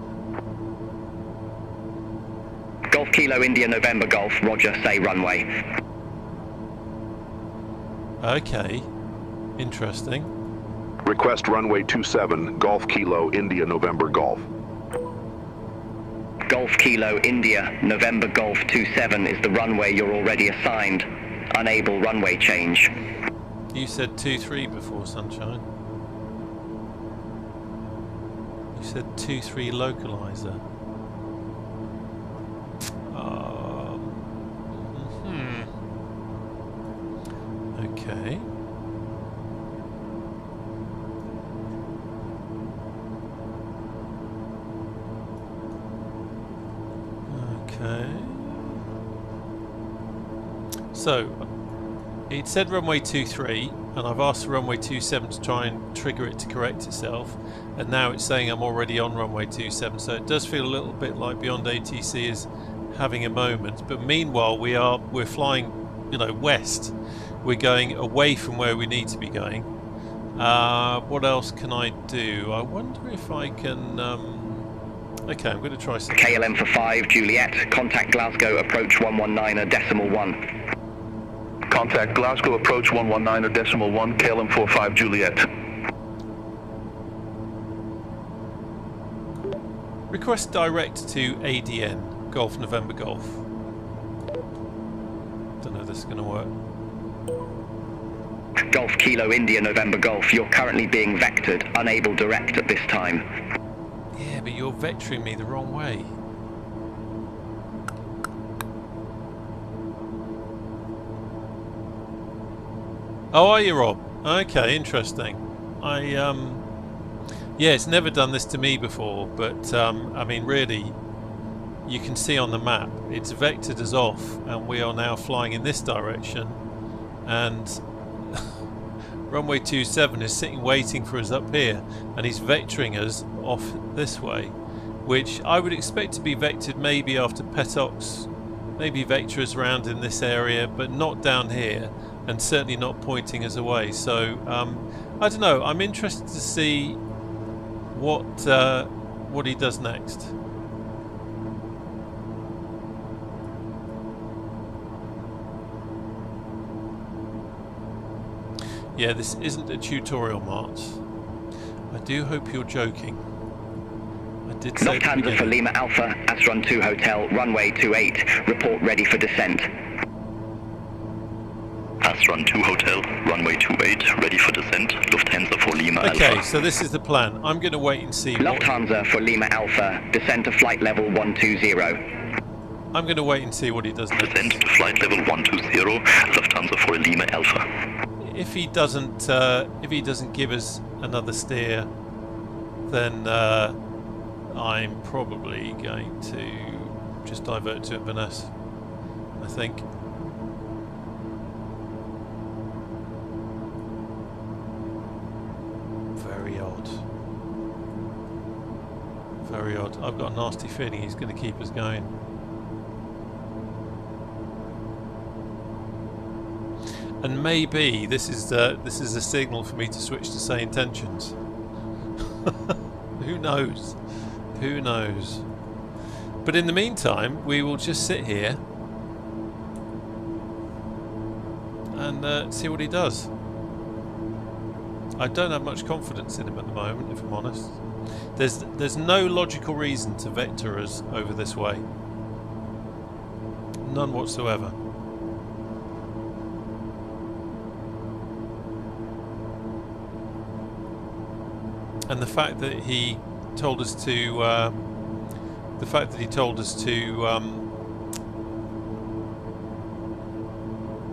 Golf Kilo India November Golf, roger, say runway. Okay, interesting. Request runway 27, Golf Kilo India November Golf. Golf Kilo India November Golf 27 is the runway you're already assigned. Unable runway change. You said 23 before, Sunshine. You said 23 localizer. Okay. Okay. So, it said runway 23, and I've asked for runway 27 to try and trigger it to correct itself, and now it's saying I'm already on runway 27, so it does feel a little bit like Beyond ATC is having a moment. But meanwhile, we're flying, you know, west. We're going away from where we need to be going. What else can I do? I wonder if I can... okay, I'm going to try something. KLM for 5, Juliet. Contact Glasgow, approach 119.1. Contact Glasgow, approach 119.1, KLM 45 Juliet. Request direct to ADN, Golf November Golf. Don't know if this is going to work. Golf Kilo India November Golf, you're currently being vectored, unable direct at this time. Yeah, but you're vectoring me the wrong way. Oh, are you, Rob? Okay, interesting. Yeah, it's never done this to me before, but I mean, really, you can see on the map, it's vectored us off, and we are now flying in this direction, and runway 27 is sitting waiting for us up here, and he's vectoring us off this way, which I would expect to be vectored maybe after Petox, maybe vector us around in this area, but not down here, and certainly not pointing us away. So I don't know, I'm interested to see what he does next. Yeah, this isn't a tutorial, Mart. I do hope you're joking. I did say Lufthansa for Lima Alpha, Asron 2 Hotel, runway 28. Report ready for descent. Asron 2 Hotel, runway 28, ready for descent. Lufthansa for Lima Alpha. Okay, so this is the plan. I'm going to wait and see. Lufthansa for Lima Alpha, descent to flight level 120. I'm going to wait and see what he does next. Descent to flight level 120, Lufthansa for Lima Alpha. If he doesn't give us another steer, then I'm probably going to just divert to Inverness, I think. Very odd. Very odd. I've got a nasty feeling he's going to keep us going. And maybe this is a signal for me to switch to say intentions. Who knows? Who knows? But in the meantime, we will just sit here and see what he does. I don't have much confidence in him at the moment, if I'm honest. There's no logical reason to vector us over this way. None whatsoever. And the fact that he told us to, you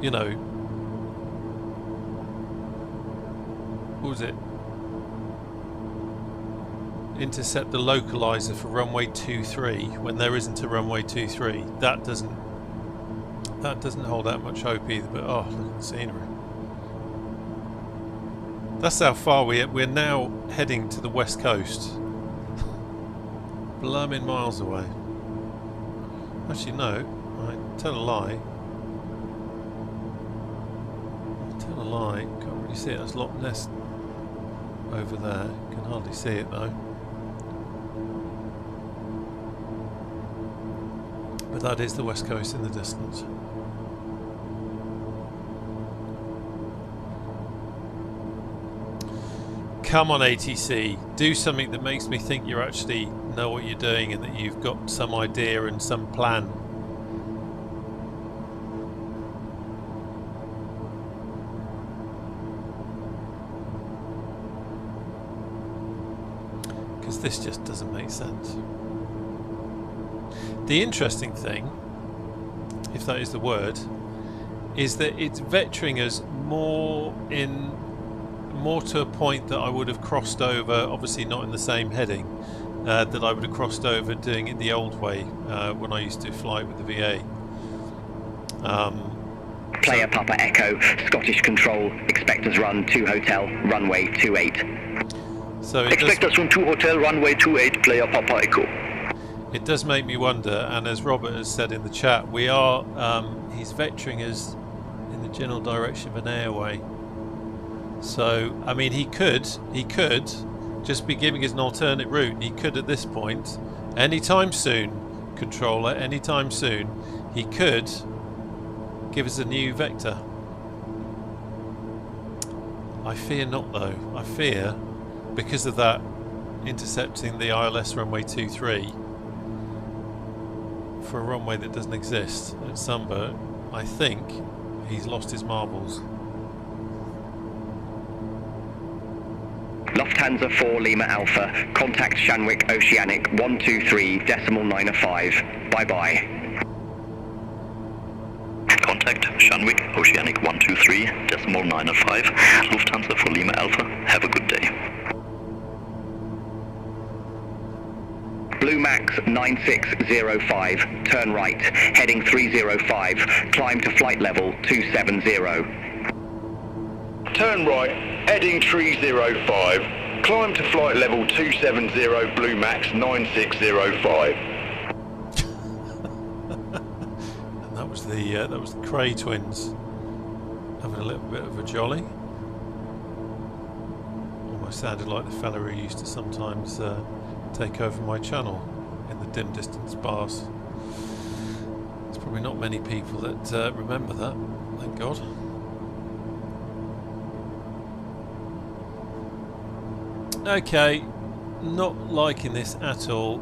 know, what was it? Intercept the localizer for runway 23 when there isn't a runway 23. That doesn't hold out much hope either. But oh, look at the scenery. That's how far we're now heading to the west coast. Blooming miles away. Actually, no. I tell a lie. Tell a lie. Can't really see it. That's Loch Ness over there. Can hardly see it though. But that is the west coast in the distance. Come on, ATC, do something that makes me think you actually know what you're doing and that you've got some idea and some plan. Because this just doesn't make sense. The interesting thing, if that is the word, is that it's vectoring us more to a point that I would have crossed over, obviously not in the same heading, that I would have crossed over doing it the old way when I used to fly with the VA. Player Papa Echo, Scottish Control, expect us run 2 Hotel, runway 28. So expect us from 2 Hotel, runway 28, Player Papa Echo. It does make me wonder, and as Robert has said in the chat, we are he's vectoring us in the general direction of an airway. So, I mean, he could just be giving us an alternate route. He could, at this point, anytime soon, controller, anytime soon, he could give us a new vector. I fear not, though. I fear, because of that intercepting the ILS runway 23 for a runway that doesn't exist at Sumburgh, I think he's lost his marbles. Lufthansa 4 Lima Alpha, contact Shanwick Oceanic 123.905. Bye bye. Contact Shanwick Oceanic 123.905. Lufthansa for Lima Alpha. Have a good day. Blue Max 9605, turn right, heading 305, climb to flight level 270. Turn right, heading 305, climb to flight level 270, Blue Max 9605. And that was the Cray twins having a little bit of a jolly. Almost sounded like the fella who used to sometimes take over my channel in the dim distance bars. There's probably not many people that remember that, thank God. Okay, not liking this at all.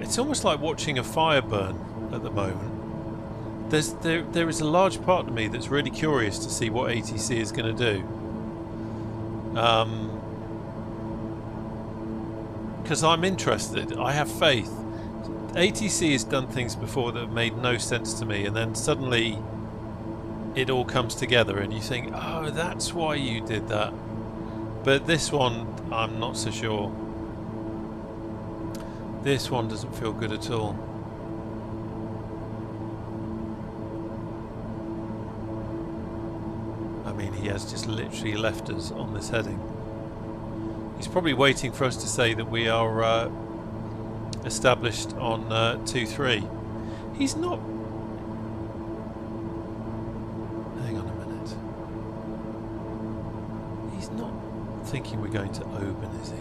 It's almost like watching a fire burn at the moment. There is a large part of me that's really curious to see what ATC is going to do. Because I'm interested. I have faith. ATC has done things before that have made no sense to me, and then suddenly it all comes together and you think, oh, that's why you did that. But this one, I'm not so sure. This one doesn't feel good at all. I mean, he has just literally left us on this heading. He's probably waiting for us to say that we are established on 2-3. He's not... Hang on a minute. He's not thinking we're going to Oban, is he?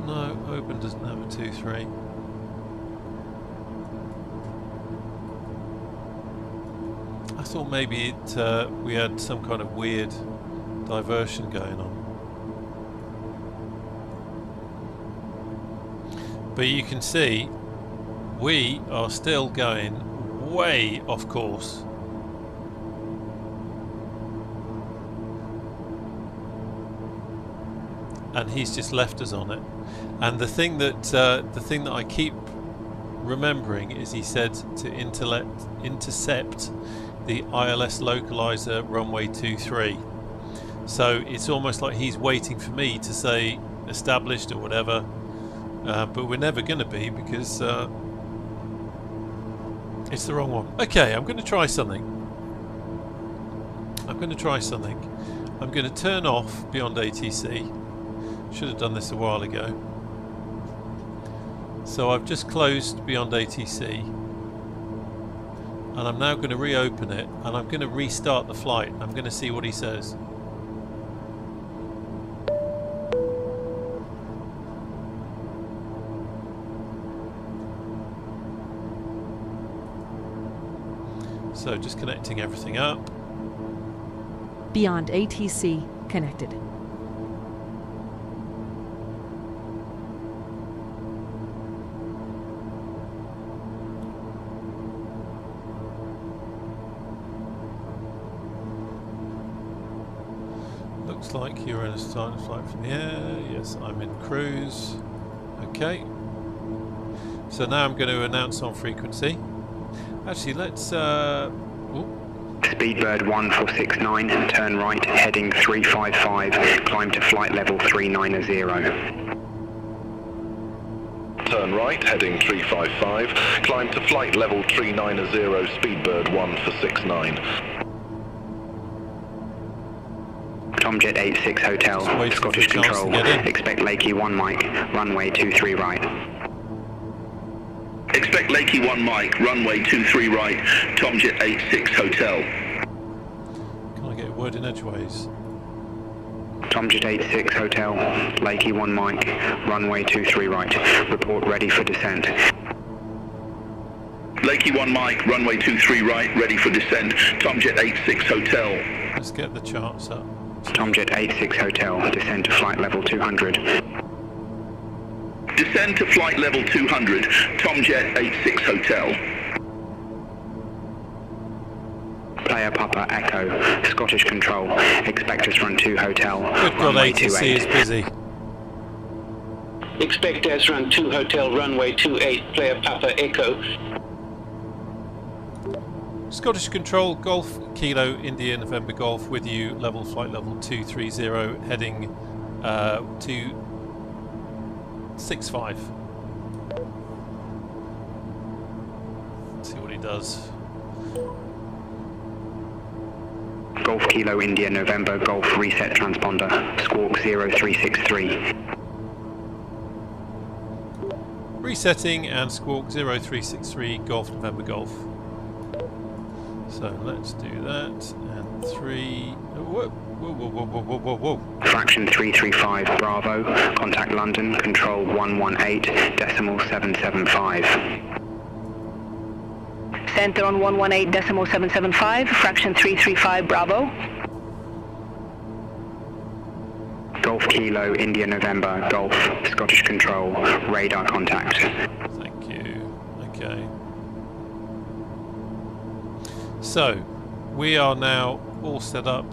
No, Oban doesn't have a 2-3. I thought maybe we had some kind of weird diversion going on. But you can see we are still going way off course. And he's just left us on it. And the thing that I keep remembering is he said to intercept the ILS localizer runway 23. So it's almost like he's waiting for me to say established or whatever, but we're never going to be, because it's the wrong one. Okay, I'm going to try something. I'm going to turn off Beyond ATC. Should have done this a while ago. So I've just closed Beyond ATC, and I'm now going to reopen it, and I'm going to restart the flight. I'm going to see what he says. So just connecting everything up. Beyond ATC connected. Looks like you're in a starting flight from the air. Yes, I'm in cruise. Okay. So now I'm going to announce on frequency. Actually, let's... Speedbird 1469, turn right, heading 355, climb to flight level 390. Turn right, heading 355, climb to flight level 390, Speedbird 1469. Tomjet 86 Hotel, Scottish Control, expect Lakey 1 Mike, runway 23 right. Expect Lakey 1 Mike, runway 23 right, Tomjet 86 Hotel. Can I get a word in edgeways? Tomjet 86 Hotel, Lakey 1 Mike, runway 23 right, report ready for descent. Lakey 1 Mike, runway 23 right, ready for descent, Tomjet 86 Hotel. Let's get the charts up. Tomjet 86 Hotel, descend to flight level 200. Descend to flight level 200, Tomjet 86 Hotel. Player Papa Echo, Scottish Control, expect us run 2 Hotel. Good God, ATC is busy. Expect us run 2 Hotel, runway 28, Player Papa Echo. Scottish Control, Golf Kilo India November Golf with you, flight level 230, heading 265. Let's see what he does. Golf Kilo India November Golf reset transponder, squawk 0363. Resetting and squawk 0363 Golf November Golf. So let's do that. And 3. Whoa, whoa, whoa, whoa, whoa, whoa, whoa. Fraction 335 Bravo, contact London, control 118.775. Center on 118.775, fraction 335 Bravo. Golf Kilo, India November, Golf, Scottish Control, radar contact. Thank you. Okay. So, we are now all set up.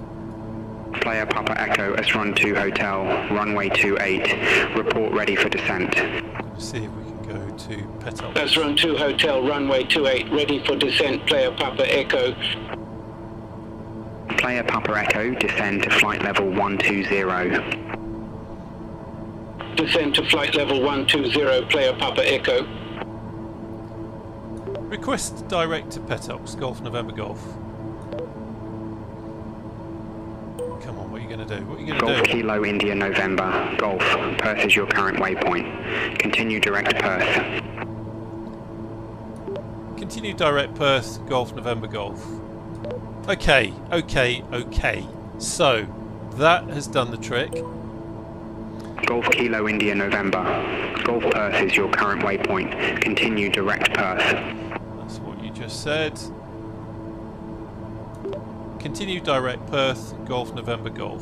Player Papa Echo, Esron 2 Hotel, runway 28, report ready for descent. Let's see if we can go to Petop. Esron 2 Hotel, runway 28, ready for descent, Player Papa Echo. Player Papa Echo, descend to flight level 120. Descend to flight level 120, Player Papa Echo. Request direct to Petox, Golf November Golf. Come on, what are you going to do? What are you going to do? Golf Kilo, India November, Golf, Perth is your current waypoint. Continue direct Perth. Continue direct Perth, Golf November Golf. Okay, okay, okay. So, that has done the trick. Golf Kilo, India November, Golf Perth is your current waypoint. Continue direct Perth. That's what you just said. Continue direct Perth, Golf November Golf.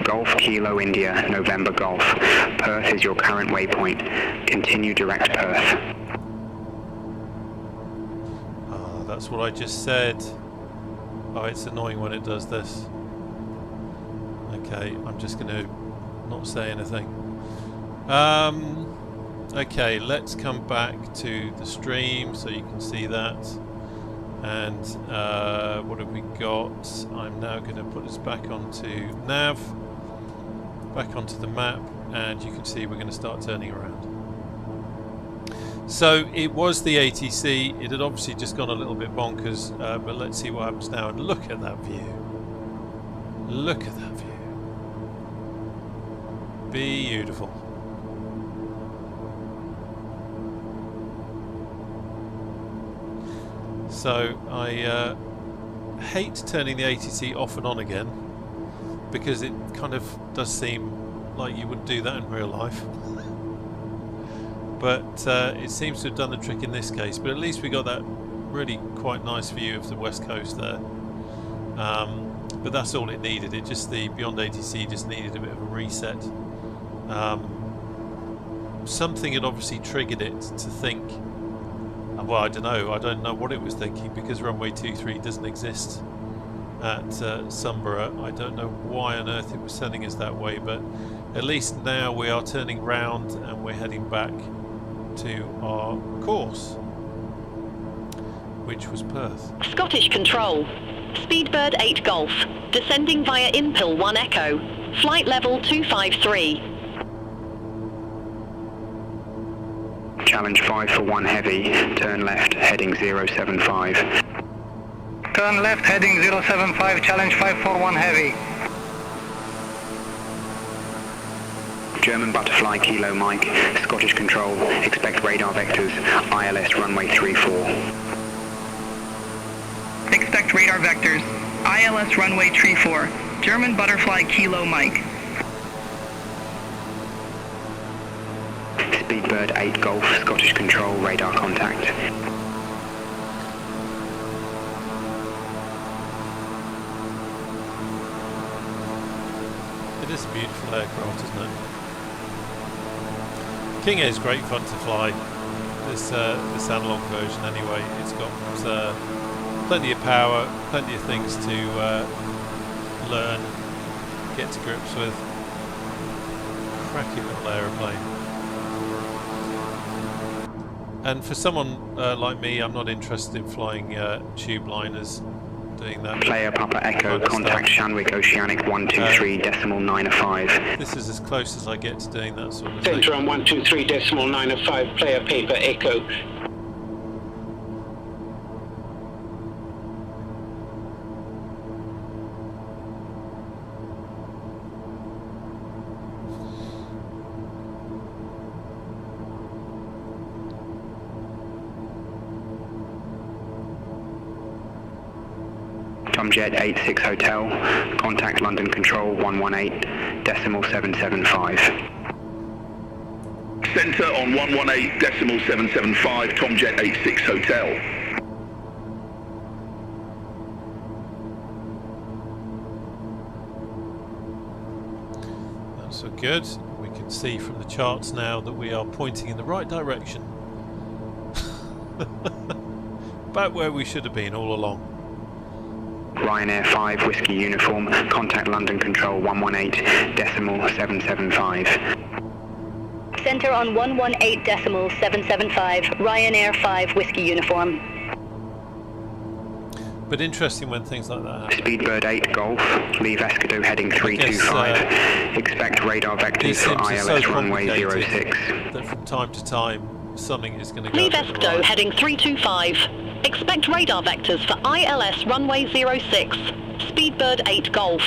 Golf Kilo, India November Golf, Perth is your current waypoint. Continue direct Perth. That's what I just said. Oh, it's annoying when it does this. Okay, I'm just going to not say anything. Okay, let's come back to the stream so you can see that. And what have we got? I'm now going to put us back onto nav, back onto the map, and you can see we're going to start turning around. So it was the ATC. It had obviously just gone a little bit bonkers, but let's see what happens now. And look at that view. Look at that view. Beautiful. So I hate turning the ATC off and on again, because it kind of does seem like you wouldn't do that in real life. But it seems to have done the trick in this case. But at least we got that really quite nice view of the west coast there. But that's all it needed. It just, the Beyond ATC just needed a bit of a reset. Something had obviously triggered it to think. Well, I don't know what it was thinking, because runway 23 doesn't exist at Sumburgh. I don't know why on earth it was sending us that way, but at least now we are turning round and we're heading back to our course, which was Perth. Scottish Control, Speedbird 8 Golf, descending via Impel 1 Echo, flight level 253. Challenge 5 for 1 heavy, turn left, heading 075. Turn left, heading 075, challenge 5 for 1 heavy. German Butterfly Kilo Mike, Scottish Control, expect radar vectors, ILS runway 34. Expect radar vectors, ILS runway 34, German Butterfly Kilo Mike. Speedbird 8 Golf, Scottish Control, radar contact. It is a beautiful aircraft, isn't it? King Air is great fun to fly. This analog version, anyway. It's got plenty of power, plenty of things to learn, get to grips with. Cracking little aeroplane. And for someone like me, I'm not interested in flying tube liners. Doing that. Player Papa Echo, contact Shanwick Oceanic 123.905. This is as close as I get to doing that sort of thing. Center on 123.905, Player Paper Echo. Tomjet 86 Hotel, contact London Control 118.775. Centre on 118.775, Tomjet 86 Hotel. That's so good. We can see from the charts now that we are pointing in the right direction. About where we should have been all along. Ryanair 5 Whiskey Uniform, contact London Control 118.775. Centre on 118.775, Ryanair 5 Whiskey Uniform. But interesting when things like that happen. Speedbird 8 Golf, leave Escadou heading 325. Expect radar vectors for ILS runway 06. That from time to time something is going to go. Leave Escadou heading 325. Expect radar vectors for ILS runway 06. Speedbird 8 Golf.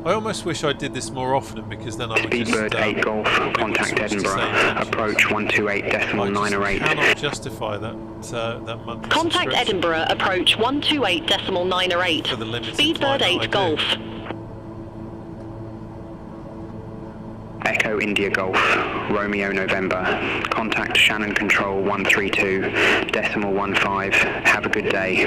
I almost wish I did this more often because then I would Speedbird 8 Golf, contact Edinburgh, approach 128.908. I cannot justify that monthly Contact Edinburgh, approach 128.908. for the limited Speedbird time 8 Golf. Echo India Golf, Romeo November, contact Shannon Control 132.15. Have a good day.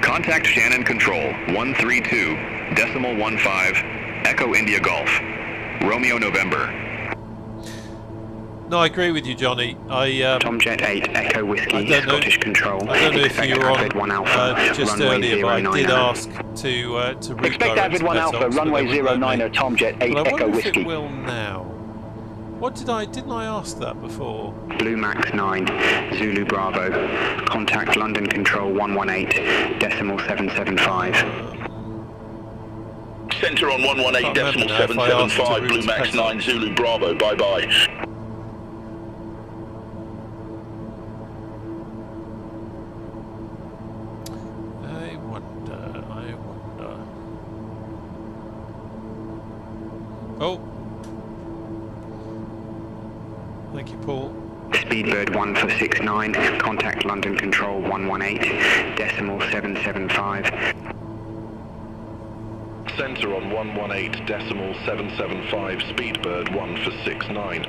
Contact Shannon Control 132.15, Echo India Golf, Romeo November. No, I agree with you, Johnny. Tomjet 8 Echo Whiskey, Scottish Control. I don't know if you were on 1 Alpha, just earlier, but I did ask to route Expect Avid 1 Alpha, runway 09 or Tomjet 8 but I Echo wonder if Whiskey. it will now. What didn't I ask that before? Blue Max 9, Zulu Bravo, contact London Control 118.775. Centre on 118.775, Blue Max 9, Zulu Bravo, bye-bye. I wonder. Oh. Thank you, Paul. Speedbird 1 for 69, contact London Control 118.775. Centre on 118.775, Speedbird 1 for 69.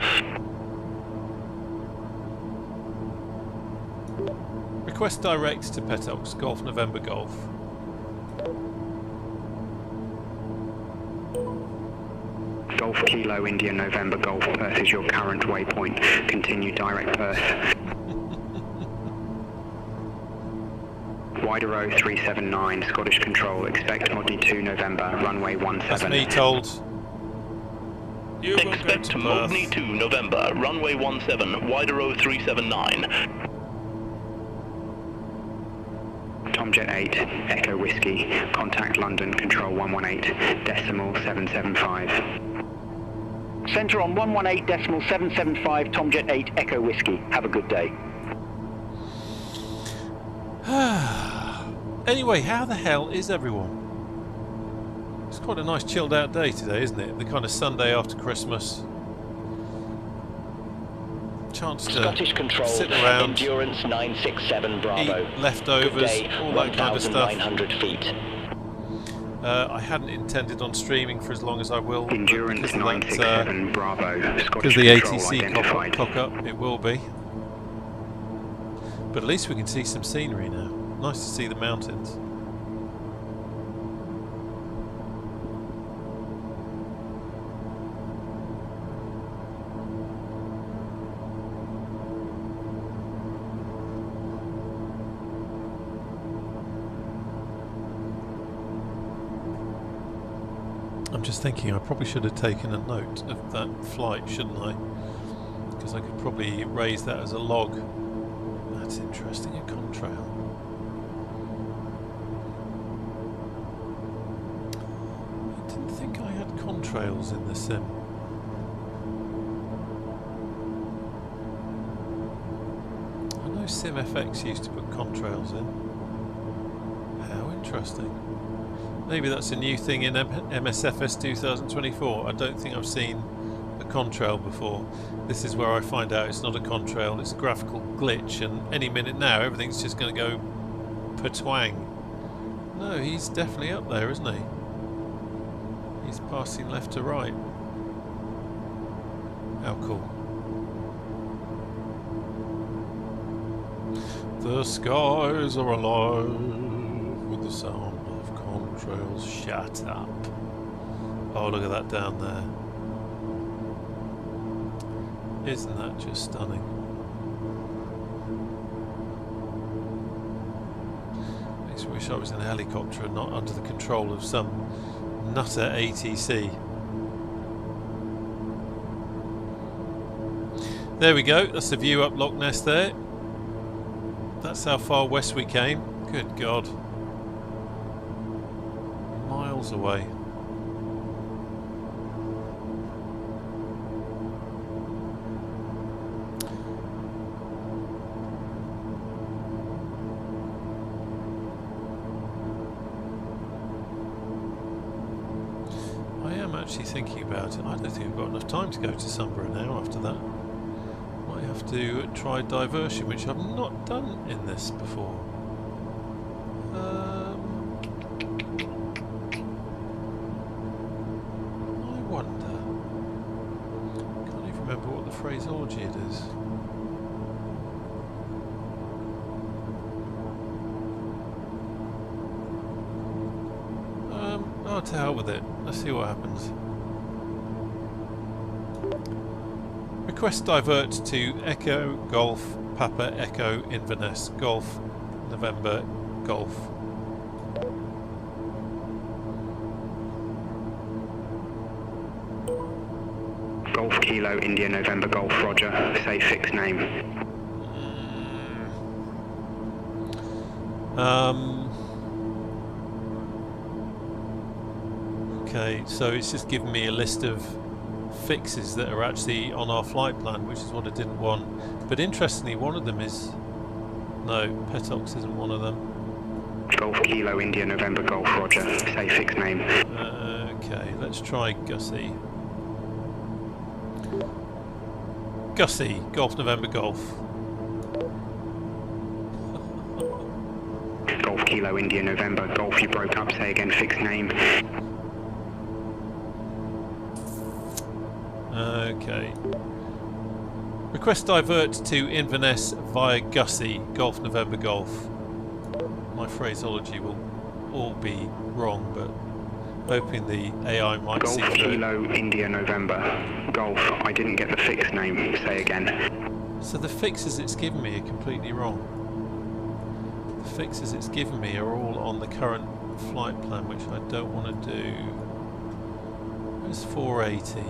Request direct to Petox, Golf November Golf. Golf Kilo India November Golf, Perth is your current waypoint. Continue direct Perth. Wider 379, Scottish Control, expect Moddy 2 November, runway 17. That's me told. You expect Modney 2 November, runway 17, Wider 379. Tomjet 8, Echo Whiskey, contact London Control 118.775. Centre on 118.775, Tomjet 8 Echo Whiskey. Have a good day. Anyway, how the hell is everyone? It's quite a nice chilled out day today, isn't it? The kind of Sunday after Christmas. Chance to Scottish Control, sit around, Endurance 967 Bravo. eat leftovers, Day, all that kind of stuff. 1,900 feet. I hadn't intended on streaming for as long as I will. Endurance 967 Bravo, Because Scottish the Control ATC identified. cock up, it will be. But at least we can see some scenery now. Nice to see the mountains. I'm just thinking I probably should have taken a note of that flight, shouldn't I? Because I could probably raise that as a log. That's interesting, a contrail. I didn't think I had contrails in the sim. I know SimFX used to put contrails in. How interesting. Maybe that's a new thing in MSFS 2024. I don't think I've seen a contrail before. This is where I find out it's not a contrail, it's a graphical glitch, and any minute now everything's just going to go Patwang. No, he's definitely up there, isn't he? He's passing left to right. How cool. The skies are alive with the sound of contrails. Shut up. Oh, look at that down there. Isn't that just stunning? Makes me wish I was in a helicopter and not under the control of some nutter ATC. There we go, that's the view up Loch Ness there. That's how far west we came. Good God. Miles away. I am actually thinking about it. I don't think I've got enough time to go to Sumburgh now after that. Might have to try diversion, which I've not done in this before. I wonder. Can't even remember what the phraseology it is. Oh, to hell with it. Let's see what happens. Request divert to Echo Golf Papa Echo Inverness Golf November Golf. Golf Kilo India November Golf Roger. Say fixed name. Okay, so it's just giving me a list of fixes that are actually on our flight plan, which is what I didn't want. But interestingly, one of them is... No, Petox isn't one of them. Golf Kilo India November Golf Roger. Say fixed name. Okay, let's try Gussie. Gussie, Golf November Golf. Golf Kilo India November Golf, you broke up. Say again, fixed name. Okay. Request divert to Inverness via Gussie, Golf November Golf. My phraseology will all be wrong, but hoping the AI might see Golf through. Kilo India November Golf. I didn't get the fixed name. Say again. So the fixes it's given me are completely wrong. The fixes it's given me are all on the current flight plan, which I don't want to do. Where's 480?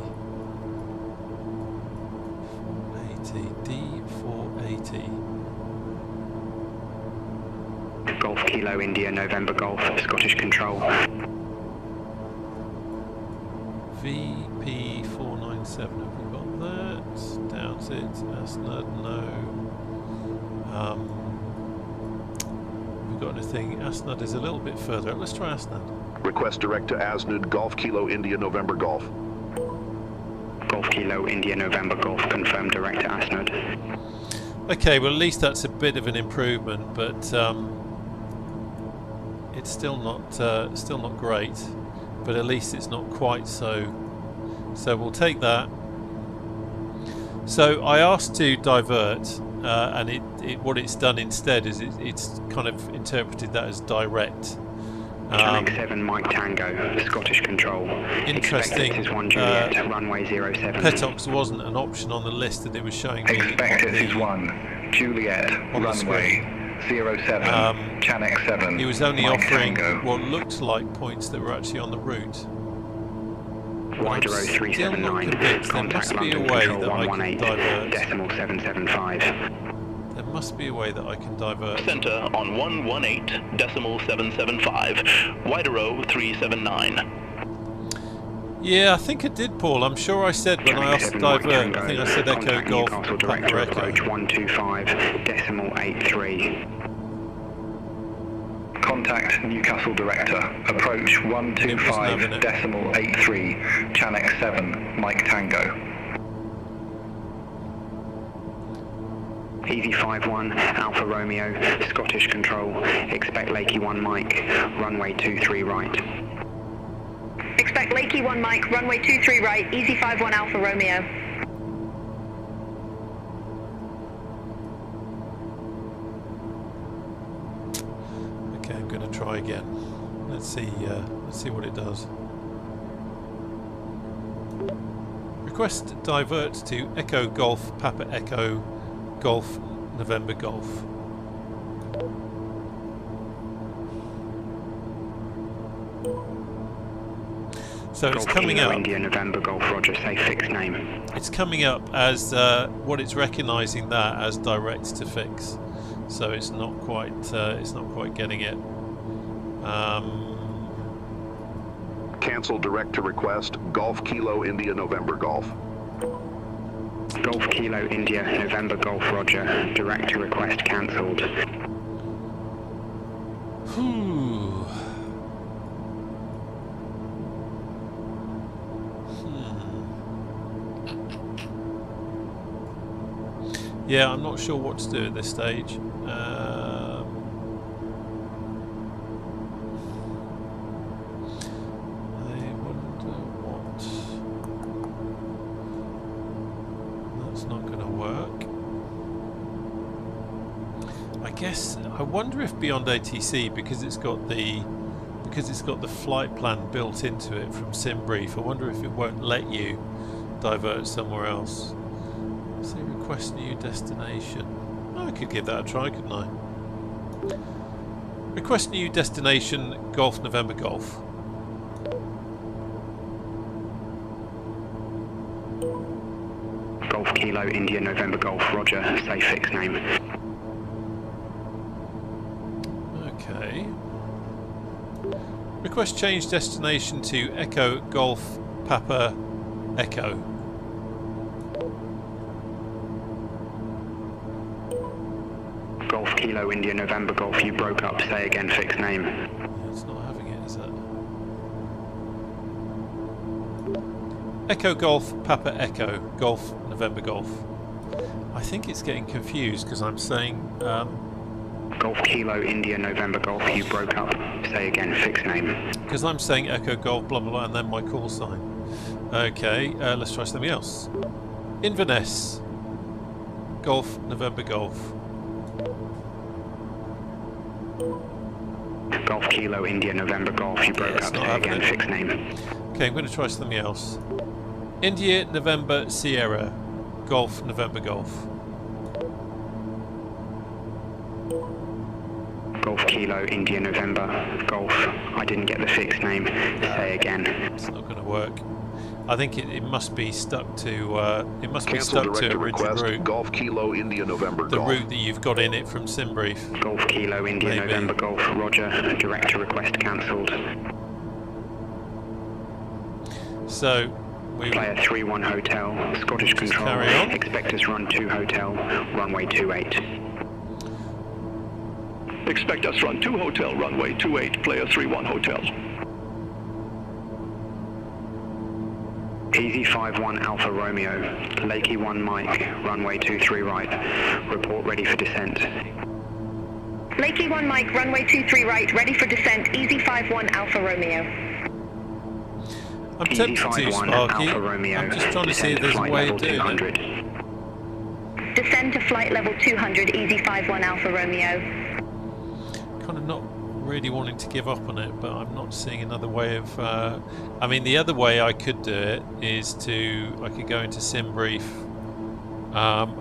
D480. Golf Kilo India November Golf, Scottish Control. VP497, have we got that? Doubt it. Asnad, no. Have we got anything? Asnad is a little bit further up. Let's try Asnad. Request direct to Asnad, Golf Kilo India November Golf. Golf Kilo India November Golf, confirmed direct to Asnad. Okay, well at least that's a bit of an improvement, but it's still not great. But at least it's not quite so. So we'll take that. So I asked to divert, and what it's done instead is it's kind of interpreted that as direct. Channel 7 Mike Tango, Scottish Control. Interesting. Expect is 1 Juliet, runway 07. Petox wasn't an option on the list that it was showing me. Expect is 1 Juliet, runway 07, Channel 7. He was only Mike offering Tango. what looked like points that were actually on the route. Wider 0379, contact London Control 118, decimal 775. There must be a way that I can divert. Center on 118.775, wider 379. Yeah, I think it did, Paul. I'm sure I said when I asked to divert, I think I said Echo Golf Papa Echo. 125.83. Contact Newcastle Director. Approach 125.83. Channel 7, Mike Tango. Easy 51 Alpha Romeo, Scottish Control, expect Lakey 1 Mike, runway 23 right. Expect Lakey 1 Mike, runway 23 right, Easy 51 Alpha Romeo. Okay, I'm going to try again. Let's see what it does. Request divert to Echo Golf Papa Echo Golf November Golf. So it's coming up. India November Golf Roger, say fixed name. It's coming up as what it's recognising that as direct to fix. So it's not quite getting it. Cancel direct to request. Golf Kilo India November Golf. Golf Kilo India November Golf Roger, direct to request cancelled. Yeah, I'm not sure what to do at this stage. I wonder if beyond ATC, because it's got the flight plan built into it from SimBrief, I wonder if it won't let you divert somewhere else. So request new destination. Oh, I could give that a try, couldn't I? Request new destination Golf November Golf. Golf Kilo India November Golf Roger, say fixed name. Okay. Request change destination to Echo Golf Papa Echo. Golf Kilo India November Golf, you broke up, say again fixed name. It's not having it, is it? Echo Golf Papa Echo Golf November Golf. I think it's getting confused because I'm saying Golf Kilo India November Golf, you broke up, say again fixed name. Because I'm saying Echo Golf blah blah blah and then my call sign. Okay, let's try something else. Inverness Golf November Golf. Golf Kilo India November Golf, you broke up, say again fixed name. Okay, I'm going to try something else. India November Sierra Golf November Golf. Golf Kilo India November Golf, I didn't get the fixed name, say again. It's not going to work. I think it must be stuck to a rigid route. Golf Kilo India November the Golf. route that you've got in it from SimBrief. Golf Kilo India Maybe. November Golf Roger, direct to request cancelled. So we Player 31 Hotel, Scottish Control, carry on. expect us run 2 Hotel, runway 28. Expect us run 2 Hotel, runway 28, player 31 Hotel. Easy 51 Alpha Romeo, Lakey 1 Mike, runway 23 right, report ready for descent. Lakey 1 Mike, runway 23 right, ready for descent, Easy 51 Alpha Romeo. I'm tempted to, Sparky. I'm just trying to see if there's a way of doing it. Descend to flight level 200, Easy 51 Alpha Romeo. Kind of not really wanting to give up on it, but I'm not seeing another way of... I mean, the other way I could do it is I could go into SimBrief.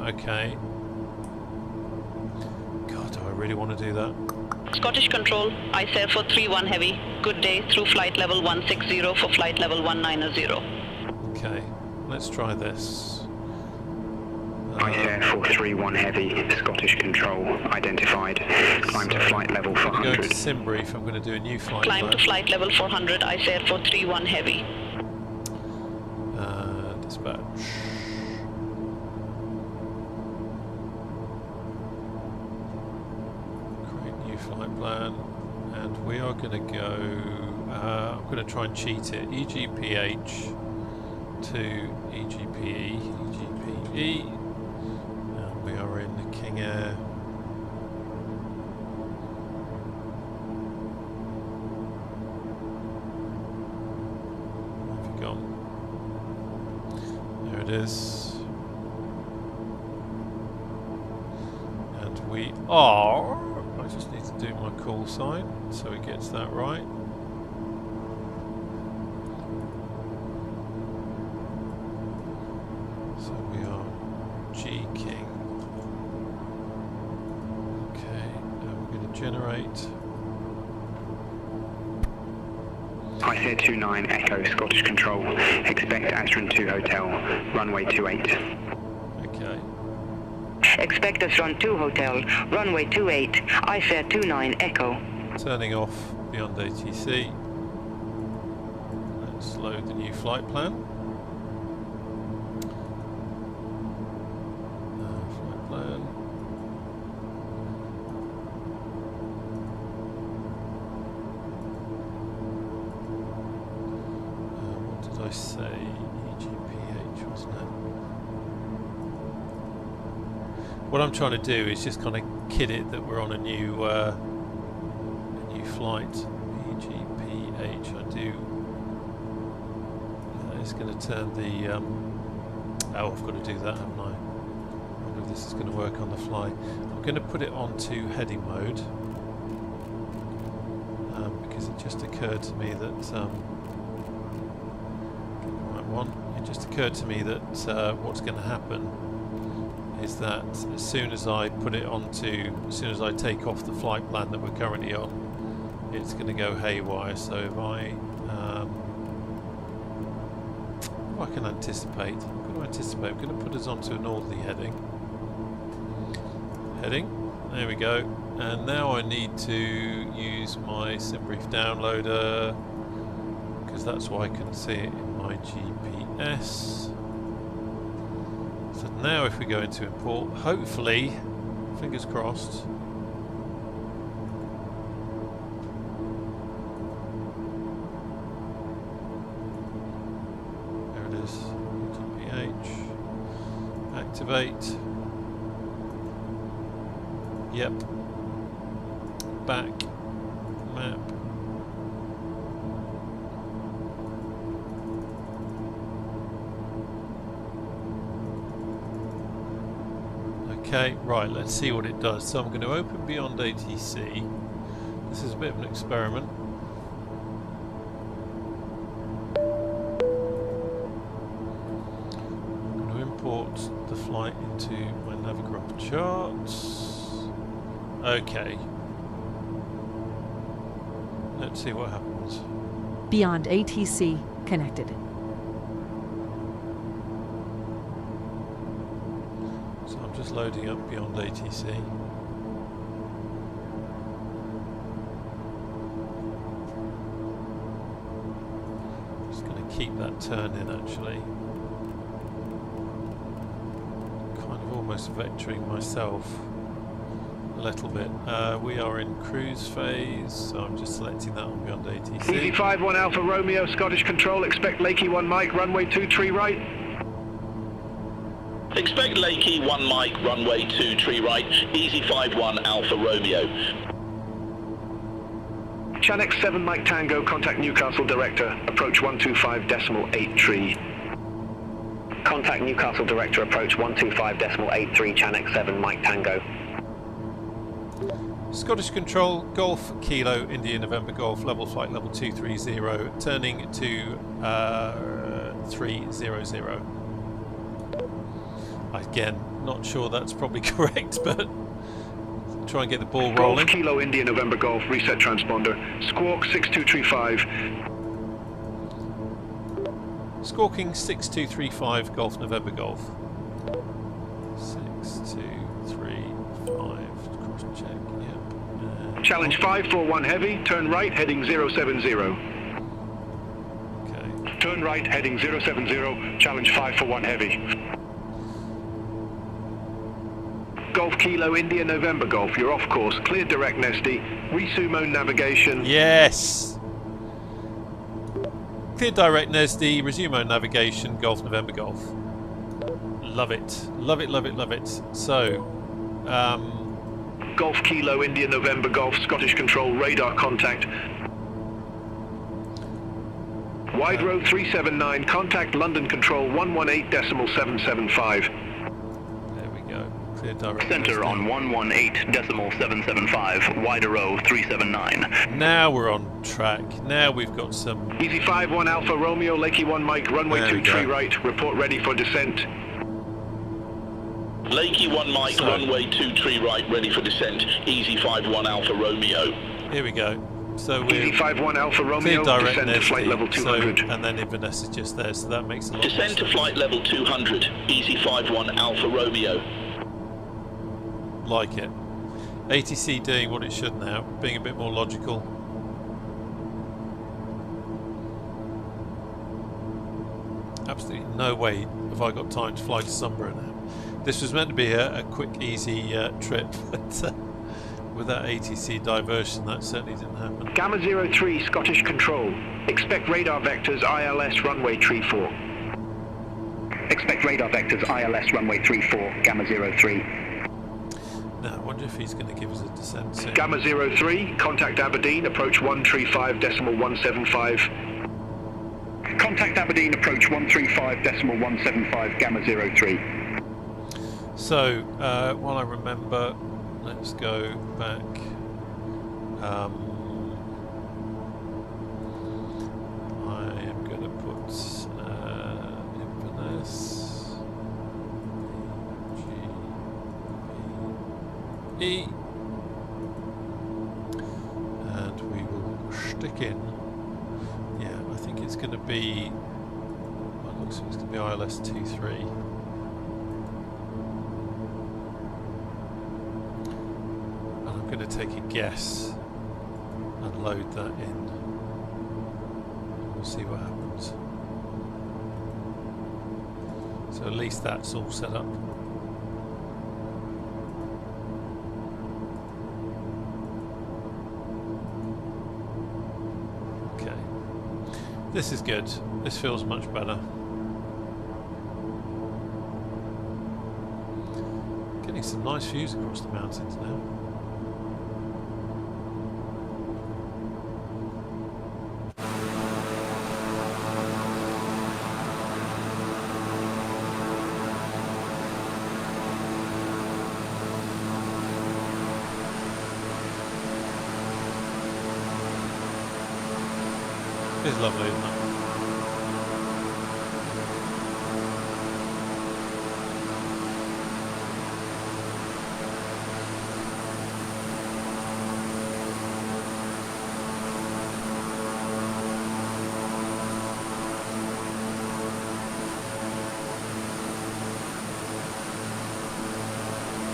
Okay. God, do I really want to do that? Scottish Control, I sail for 31 Heavy. Good day through flight level 160 for flight level 190. Okay, let's try this. I sail for 31 Heavy, Scottish Control, identified. Climb to flight level 400. Going to SimBrief, I'm going to do a new flight Climb plan. to flight level 400, I sail for 31 Heavy. Dispatch. Create new flight plan, and we are going to go. I'm going to try and cheat it. EGPH to EGPE, EGPE. And we are in the King Air. we are. I just need to do my call sign so it gets that right. So we are G King. Okay, now we're going to generate. IFR 29 Echo, Scottish Control. Expect Astron 2 Hotel, runway 28. Okay. Expect Astron 2 Hotel, runway 28, IFR 29 Echo. Turning off beyond ATC. Let's load the new flight plan. Flight plan. What did I say? EGPH, wasn't it? What I'm trying to do is just kind of kid it that we're on a new flight. EGPH, I do. It's going to turn the. Oh, I've got to do that, haven't I? I wonder if this is going to work on the fly. I'm going to put it onto heading mode because it just occurred to me that. It just occurred to me that what's going to happen is that as soon as I put it onto, as soon as I take off the flight plan that we're currently on, it's going to go haywire. So if I can anticipate, I'm going to put us onto a northerly heading. There we go. And now I need to use my SimBrief downloader because that's why I can see it in my GPS. So now if we go into import, hopefully, fingers crossed, there it is, EGPH, activate, yep, back, map, okay, right, let's see what it does. So I'm going to open Beyond ATC. This is a bit of an experiment. I'm going to import the flight into my Navigraph charts. Okay. Let's see what happens. Beyond ATC connected. So I'm just loading up Beyond ATC. Just going to keep that turn in actually. Kind of almost vectoring myself a little bit. We are in cruise phase, so I'm just selecting that on Beyond ATC. EZ51 Alpha Romeo, Scottish Control, expect Lakey 1 Mike, runway 23 right. Expect Lakey 1 Mike, runway 23 right, EZ51 Alpha Romeo. Channex 7 Mike Tango, contact Newcastle Director, approach 125.83. Contact Newcastle Director, approach 125.83, Channex 7 Mike Tango. Scottish Control, Golf Kilo India November Golf, level flight level 230, turning to 300. Again, not sure that's probably correct, but try and get the ball rolling. Golf Kilo India November Golf, reset transponder, squawk 6235. Squawking 6235, Golf November Golf. 6235, cross check, yep. Challenge 541 heavy, turn right, heading 070. Okay. Turn right, heading 070, challenge 541 heavy. Golf Kilo India November Golf, you're off course, clear direct Nesty, resumo navigation. Yes! Clear direct Nesty, resume navigation, Golf November Golf. Love it, love it, love it, love it. So, Golf Kilo India November Golf, Scottish Control, radar contact. Wide road 379, contact London Control 118.775. There we go. Clear direct. Center on 118.775, wide row 379. Now we're on track. Now we've got some... Easy 5-1 Alpha Romeo, Lakey 1 Mike, runway 23 right, report ready for descent. Lakey 1 Mike, So- runway 23 right, ready for descent. Easy 5-1 Alpha Romeo. Here we go. So we're... Easy 5-1 Alpha Clear Romeo, direct descent to flight level 200. So, and then Inverness is just there, so that makes a lot Descend more to sense. flight level 200. Easy 5-1 Alpha Romeo. Like it. ATC doing what it should now, being a bit more logical. Absolutely no way have I got time to fly to Sumburgh now. This was meant to be a quick, easy trip, but with that ATC diversion, that certainly didn't happen. Gamma 03 Scottish Control. Expect radar vectors ILS runway 34. Expect radar vectors ILS runway 34, Gamma 03. Now, I wonder if he's going to give us a descent soon. Gamma 03, contact Aberdeen, approach 135.175. Contact Aberdeen, approach 135.175, Gamma 03. So, while I remember, let's go back. I am going to put Inverness, EGPB, and we will stick in. Yeah, I think it's going to be. Well, it looks like it's going to be ILS 23. I'm going to take a guess and load that in. We'll see what happens. So at least that's all set up. Okay. This is good. This feels much better. Getting some nice views across the mountains now. It's lovely, isn't it?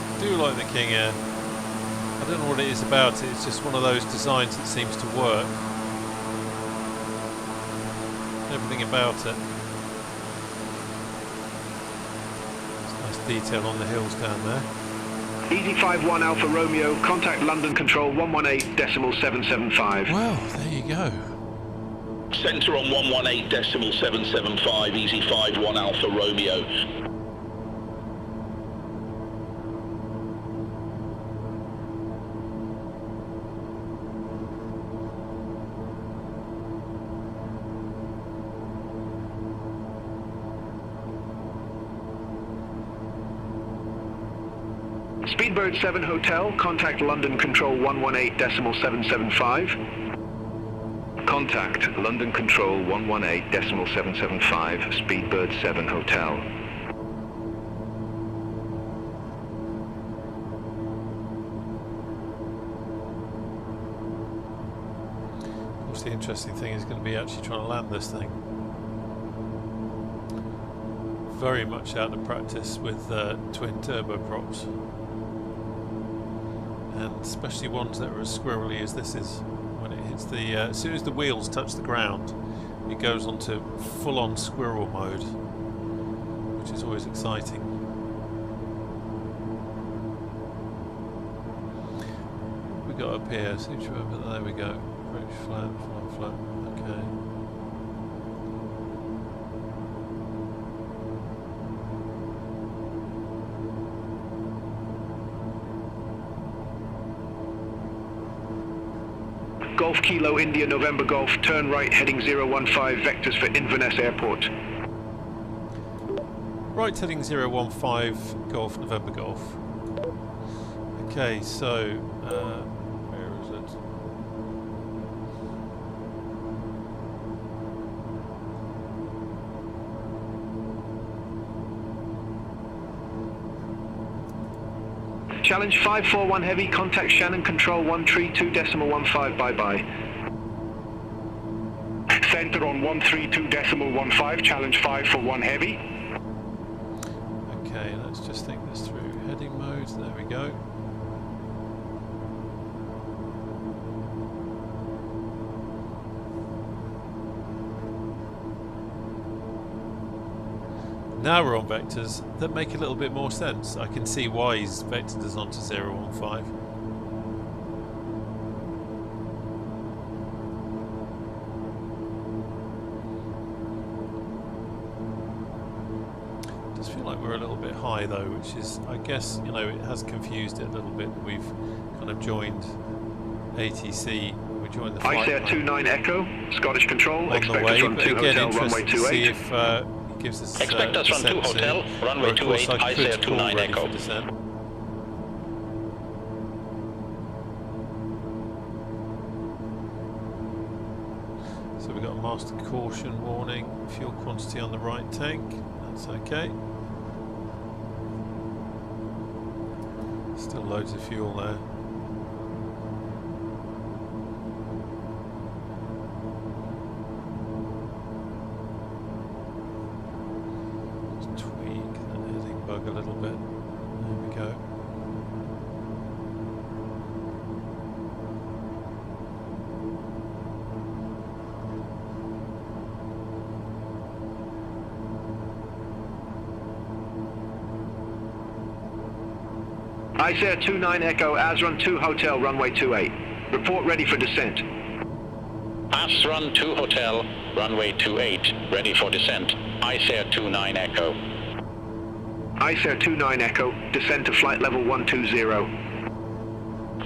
I do like the King Air. I don't know what it is about it, it's just one of those designs that seems to work. Everything about it. There's nice detail on the hills down there. Easy 5-1 Alpha Romeo, contact London Control 118.775. Well, there you go. Center on 118.775, easy 5-1 Alpha Romeo. Speedbird 7 Hotel, contact London Control 118.775. Contact London Control 118.775, Speedbird 7 Hotel. Of course, the interesting thing is going to be actually trying to land this thing. Very much out of practice with twin turboprops. And especially ones that are as squirrely as this is. When it hits the, as soon as the wheels touch the ground, it goes onto full-on squirrel mode, which is always exciting. What have we got up here? Seems to remember. There we go. Approach flat, flat. Okay. Golf Kilo India November Golf, turn right heading 015, vectors for Inverness Airport. Right heading 015 Golf November Golf. Okay, so where is it? Challenge 541 heavy, contact Shannon control 132.15, bye-bye. Centre on 132.15, challenge 541 heavy. Okay, let's just think this through. Heading mode, there we go. Now we're on vectors that make a little bit more sense. I can see why he's vectored us onto 015. Does feel like we're a little bit high though, which is, I guess, you know, it has confused it a little bit. We've kind of joined ATC. We joined the flight ICAIR 29 Echo, Scottish control, on expect the way, us on but 2 again, hotel, runway interesting to see 28. if gives us Expect us on 2 hotel, runway 28, ICAIR 29 Echo. So we've got a master caution warning, fuel quantity on the right tank, that's okay. Still loads of fuel there. A little bit. There we go. ICAIR 29 Echo, Asrun 2 Hotel, runway 28. Report ready for descent. Asrun 2 Hotel, runway 28, ready for descent. ICAIR 29 Echo. ICAIR 29 Echo, descend to flight level 120.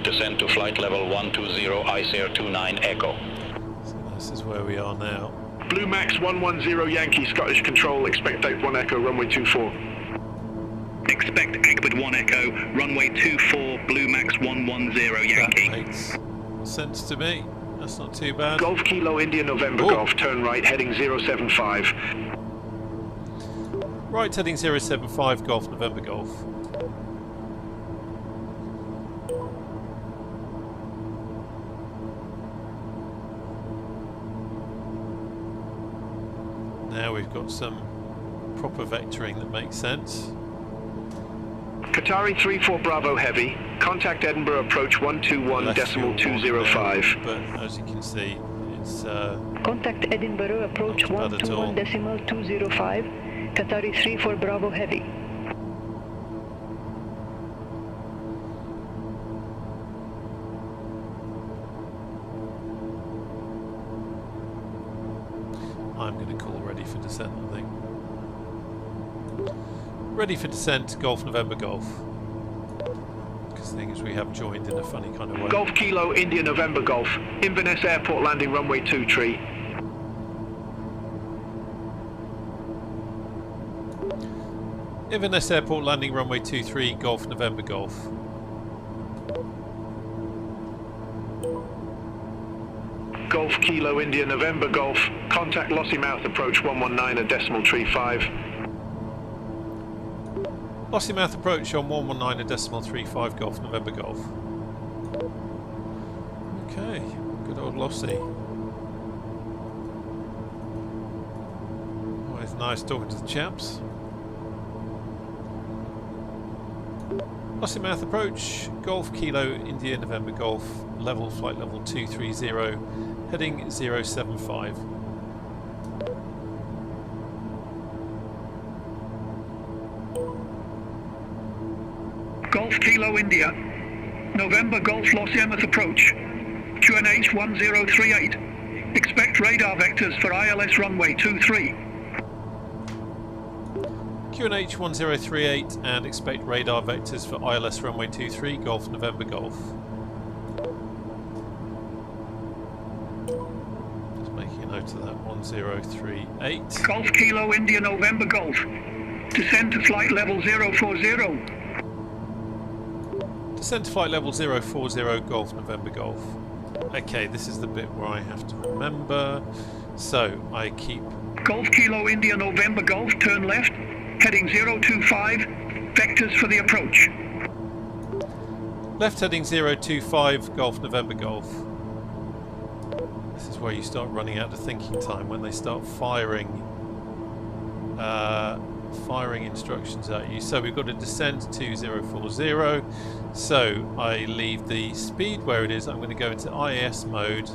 Descend to flight level 120, ICAIR 29 Echo. So this is where we are now. Blue Max 110 Yankee, Scottish control, expect 81 Echo, runway 24. Expect Egbert 1 Echo, runway 24, Blue Max 110 Yankee. That makes sense to me. That's not too bad. Golf Kilo India November Golf, turn right, heading 075. Right, heading 075 Golf November Golf. Now we've got some proper vectoring that makes sense. Qatari 34 Bravo Heavy, contact Edinburgh approach 121.205. But as you can see, it's contact Edinburgh approach 121.205. Qatari 34 Bravo Heavy. I'm going to call ready for descent, I think. Ready for descent, Golf November Golf. Because the thing is, we have joined in a funny kind of way. Golf Kilo India November Golf, Inverness Airport landing runway 23. Inverness Airport landing runway 23, Golf November Golf. Golf Kilo India November Golf, contact Lossiemouth approach 119.35. Lossiemouth approach on 119.35 Golf November Golf. Okay, good old Lossie. Always nice talking to the chaps. Lossiemouth approach, Golf Kilo India November Golf, level flight level 230, heading 075. Golf Kilo India, November Golf Lossiemouth approach, QNH 1038. Expect radar vectors for ILS runway 23. QNH 1038 and expect radar vectors for ILS runway 23, Golf November Golf. Just making a note of that, 1038. Golf Kilo India November Golf, descend to flight level 040. Descend to flight level 040 Golf November Golf. Okay, this is the bit where I have to remember. So I keep Golf Kilo India November Golf, turn left, heading 025, vectors for the approach. left heading 025 Golf November Golf. This is where you start running out of thinking time, when they start firing instructions at you. So we've got to descend to 040. So I leave the speed where it is. I'm going to go into IAS mode.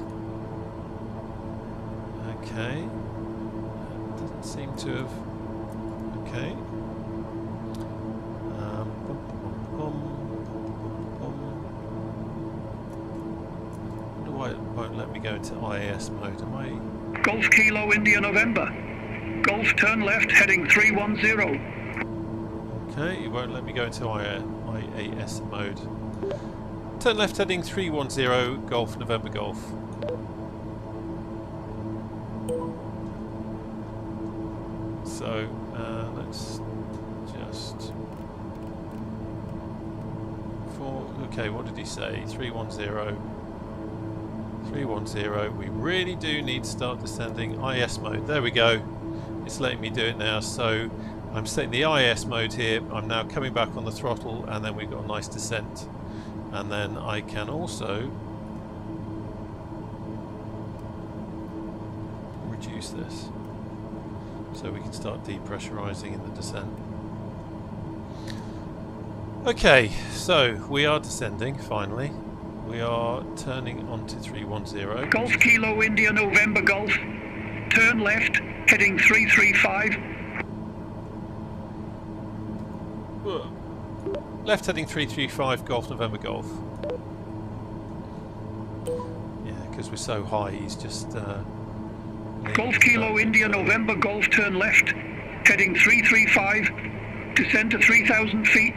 Okay. Doesn't seem to have. Okay. Why it won't let me go into IAS mode? Am I? Golf Kilo India November. Golf turn left heading 310. Okay, it won't let me go into IAS mode. Turn left heading 310 Golf November Golf. So let's just okay, what did he say? 310. 310. We really do need to start descending. IS mode. There we go. It's letting me do it now. So I'm setting the IS mode here. I'm now coming back on the throttle, and then we've got a nice descent. And then I can also reduce this, so we can start depressurizing in the descent. Okay, so we are descending finally. We are turning onto 310. Golf Kilo India November Golf. Turn left, heading 335. Left heading 335 Golf November Golf. Yeah, because we're so high, he's just... Golf Kilo India November Golf, turn left, heading 335, descend to 3,000 feet,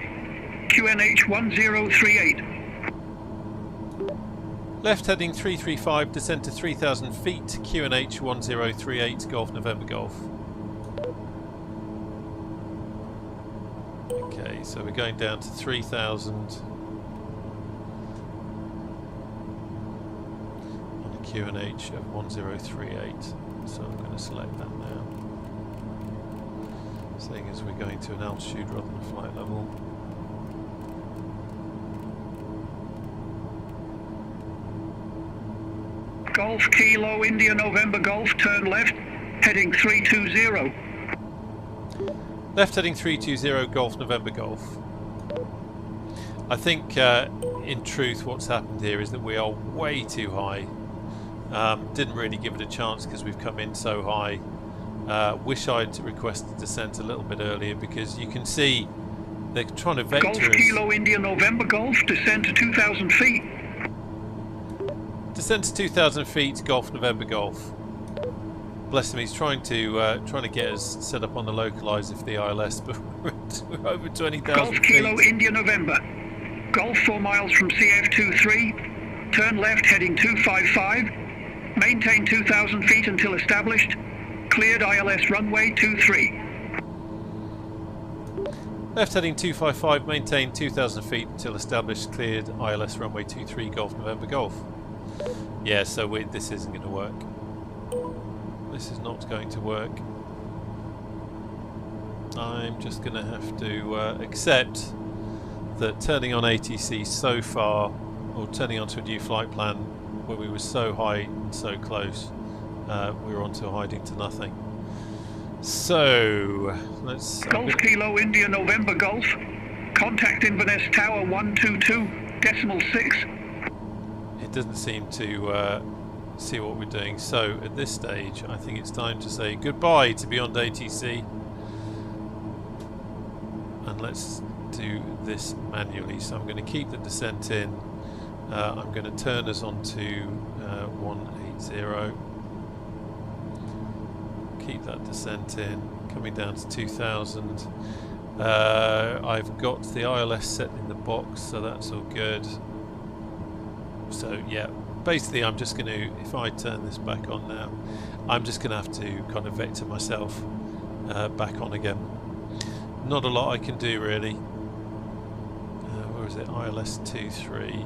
QNH 1038. Left heading 335, descend to 3,000 feet, QNH 1038, Golf November Golf. Okay, so we're going down to 3,000 on a QNH of 1038. So I'm going to select that now. Seeing as we're going to an altitude rather than flight level. Golf Kilo India November Golf, turn left, heading 320. Left heading 320 Golf November Golf. I think in truth what's happened here is that we are way too high. Didn't really give it a chance because we've come in so high. Wish I'd requested descent a little bit earlier, because you can see they're trying to vector us. Golf Kilo India November Golf, descend to 2,000 feet. Descend to 2,000 feet, Golf November Golf. Bless him, he's trying to get us set up on the localizer for the ILS, but we're over 20,000 feet. Golf Kilo India November. Golf 4 miles from CF23. Turn left heading 255. Maintain 2,000 feet until established. Cleared ILS runway 23. Left heading 255, maintain 2,000 feet until established. Cleared ILS runway 23, Golf November Golf. Yeah, so this isn't going to work. This is not going to work. I'm just going to have to accept that turning on ATC so far, or turning onto a new flight plan where we were so high and so close, we were onto hiding to nothing. So let's... Golf Kilo India November Golf. Contact Inverness Tower 122.6. It doesn't seem to see what we're doing, so at this stage I think it's time to say goodbye to Beyond ATC, and let's do this manually. So I'm going to keep the descent in. I'm going to turn us onto 180, keep that descent in, coming down to 2,000. I've got the ILS set in the box, so that's all good. So yeah, basically I'm just going to, if I turn this back on now, I'm just going to have to kind of vector myself back on again. Not a lot I can do really. Where was it? ILS 23.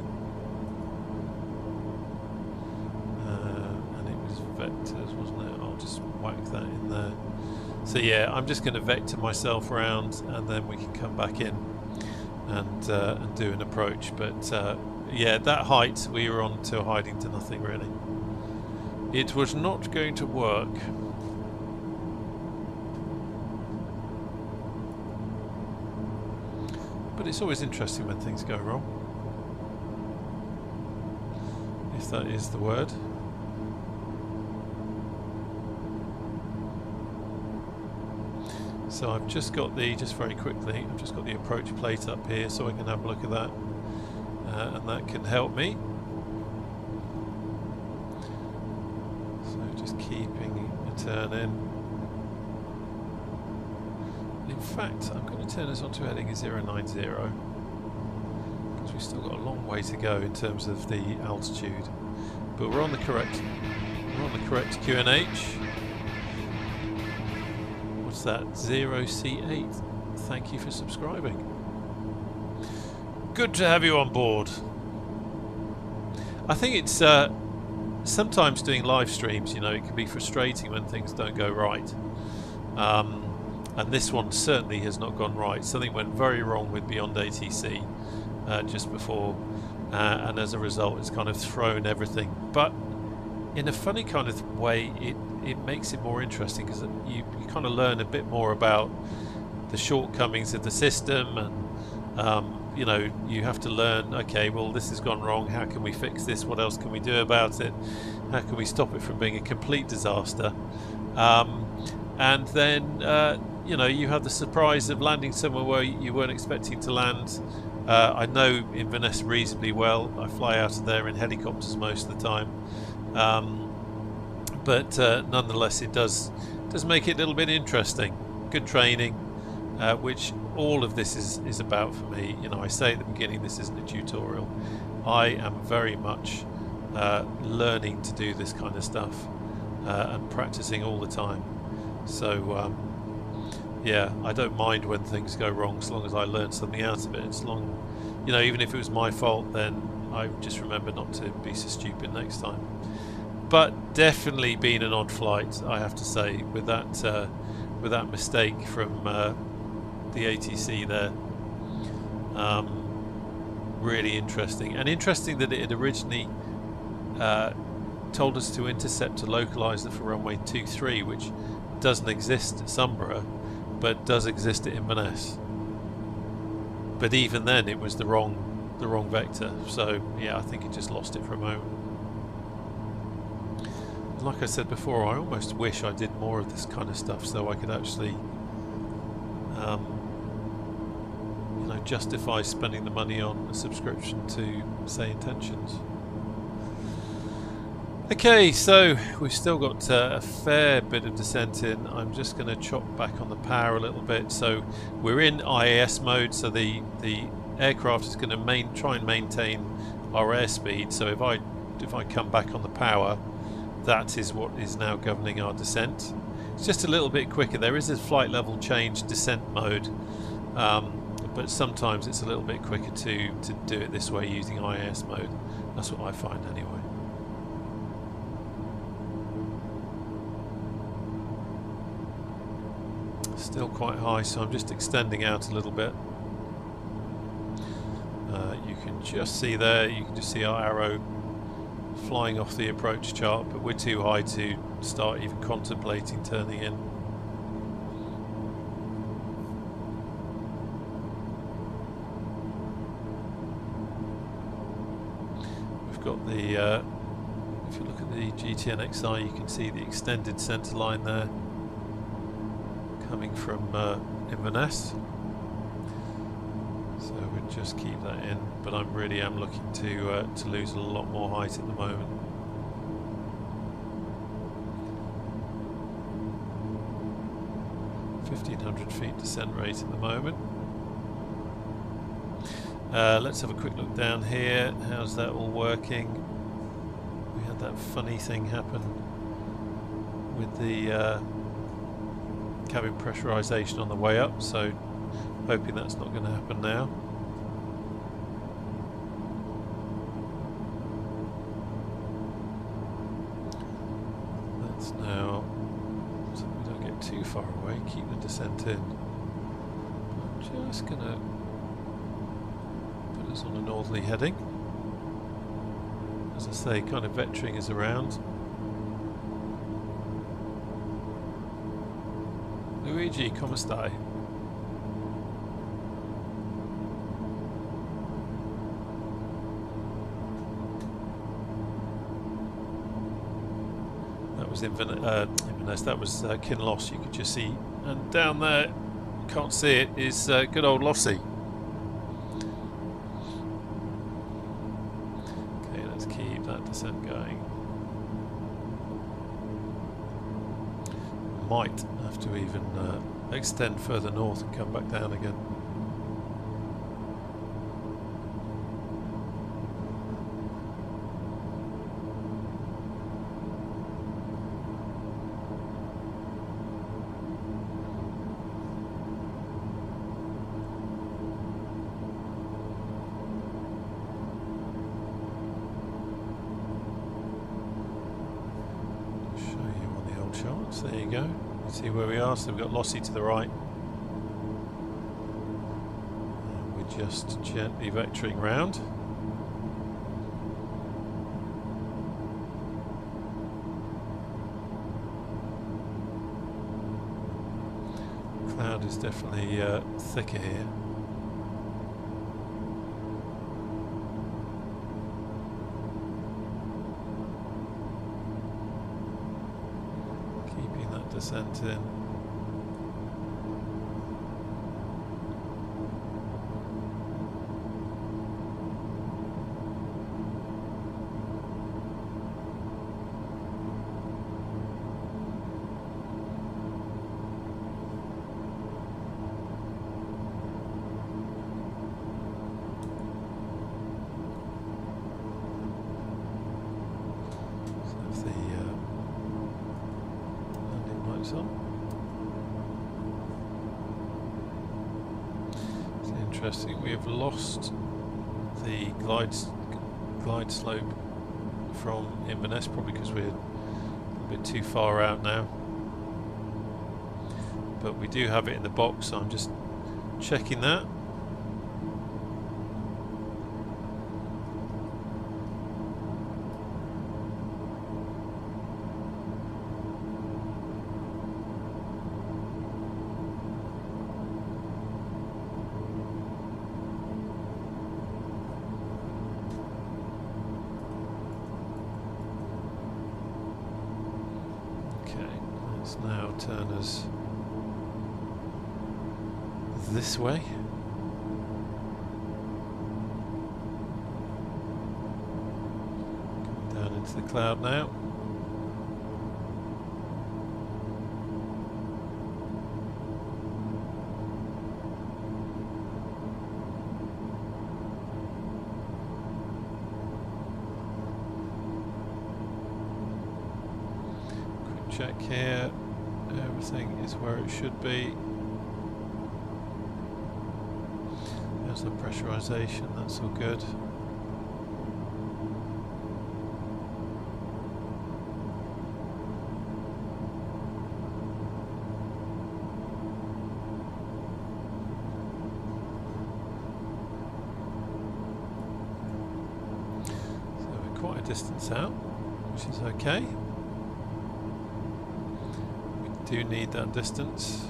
And it was vectors, wasn't it? I'll just whack that in there. So yeah, I'm just going to vector myself around, and then we can come back in and do an approach. But yeah, that height we were on to hiding to nothing really. It was not going to work. But it's always interesting when things go wrong, if that is the word. So I've just got the, just very quickly, I've just got the approach plate up here so I can have a look at that, and that can help me. So just keeping a turn in. In fact, I'm going to turn us onto heading 090 because we've still got a long way to go in terms of the altitude. But we're on the correct QNH. What's that? 0C8. Thank you for subscribing. Good to have you on board. I think it's sometimes doing live streams, you know, it can be frustrating when things don't go right. And this one certainly has not gone right. Something went very wrong with beyondatc just before, and as a result it's kind of thrown everything. But in a funny kind of way, it makes it more interesting, because you kind of learn a bit more about the shortcomings of the system, and you know, you have to learn, okay, well, this has gone wrong, how can we fix this, what else can we do about it, how can we stop it from being a complete disaster. And then you know, you have the surprise of landing somewhere where you weren't expecting to land. I know Inverness reasonably well. I fly out of there in helicopters most of the time, but nonetheless it does make it a little bit interesting. Good training, which all of this is about for me. You know, I say at the beginning, this isn't a tutorial. I am very much learning to do this kind of stuff and practicing all the time. So yeah, I don't mind when things go wrong, as long as I learn something out of it. As long, you know, even if it was my fault, then I just remember not to be so stupid next time. But definitely been an odd flight, I have to say, with that mistake from the ATC there. Really interesting, and interesting that it had originally told us to intercept a localizer for runway 23, which doesn't exist at Sumburgh, but does exist at Inverness. But even then, it was the wrong vector. So yeah, I think it just lost it for a moment. Like I said before, I almost wish I did more of this kind of stuff so I could actually, you know, justify spending the money on a subscription to, say, Intentions. Okay, so we've still got a fair bit of descent in. I'm just going to chop back on the power a little bit. So we're in IAS mode, so the aircraft is going to try and maintain our airspeed. So if I come back on the power, that is what is now governing our descent. It's just a little bit quicker. There is a flight level change descent mode, but sometimes it's a little bit quicker to do it this way using IAS mode. That's what I find anyway. Still quite high, so I'm just extending out a little bit. You can just see there, you can just see our arrow flying off the approach chart, but we're too high to start even contemplating turning in. We've got the, if you look at the GTN-XI, you can see the extended centre line there coming from Inverness. So we'll just keep that in, but I really am looking to lose a lot more height at the moment. (1,500 feet descent rate at the moment. Let's have a quick look down here. How's that all working? We had that funny thing happen with the cabin pressurization on the way up, so hoping that's not going to happen now. too far away, keep the descent in. I'm just going to put us on a northerly heading. As I say, kind of vectoring is around. Luigi, come stai? That was Inverness, that was Kinloss, you could just see. And down there, can't see it, is good old Lossie. Okay, let's keep that descent going. Might have to even extend further north and come back down again. Show you on the old charts, there you go. See where we are, so we've got Lossie to the right. And we're just gently vectoring round. Cloud is definitely thicker here. Descent in. It's interesting, we have lost the glide slope from Inverness, probably because we're a bit too far out now. But we do have it in the box, so I'm just checking that. Now turn us this way. Coming down into the cloud now. Quick check here. Everything is where it should be. There's the pressurization, that's all good. So we're quite a distance out, which is okay. Do need that distance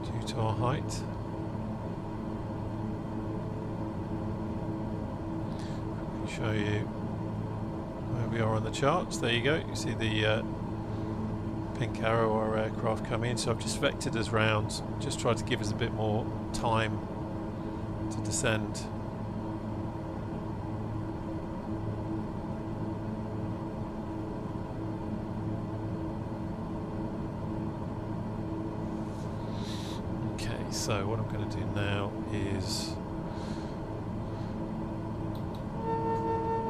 due to our height. Let me show you where we are on the charts. There you go. You see the pink arrow, our aircraft come in. So I've just vectored us round, just tried to give us a bit more time to descend. So what I'm going to do now is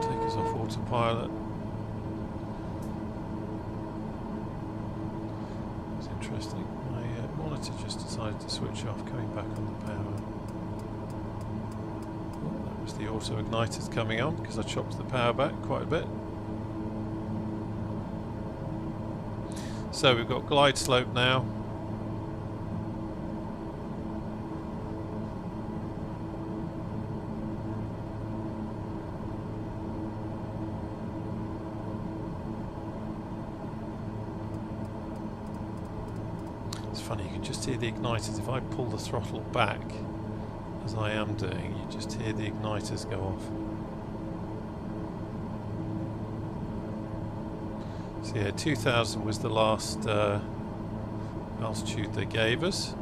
take us off autopilot. It's interesting, my monitor just decided to switch off, coming back on the power. Oh, that was the auto igniters coming on because I chopped the power back quite a bit. So we've got glide slope now. It's funny, you can just hear the igniters. If I pull the throttle back, as I am doing, you just hear the igniters go off. So yeah, 2000 was the last altitude they gave us.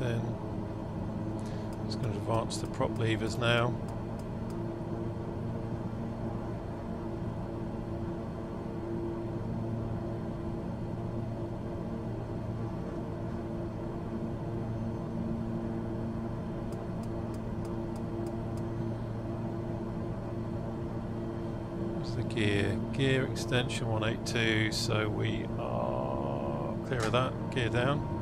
In. Just going to advance the prop levers now. What's the gear? Gear extension 182, so we are clear of that. Gear down.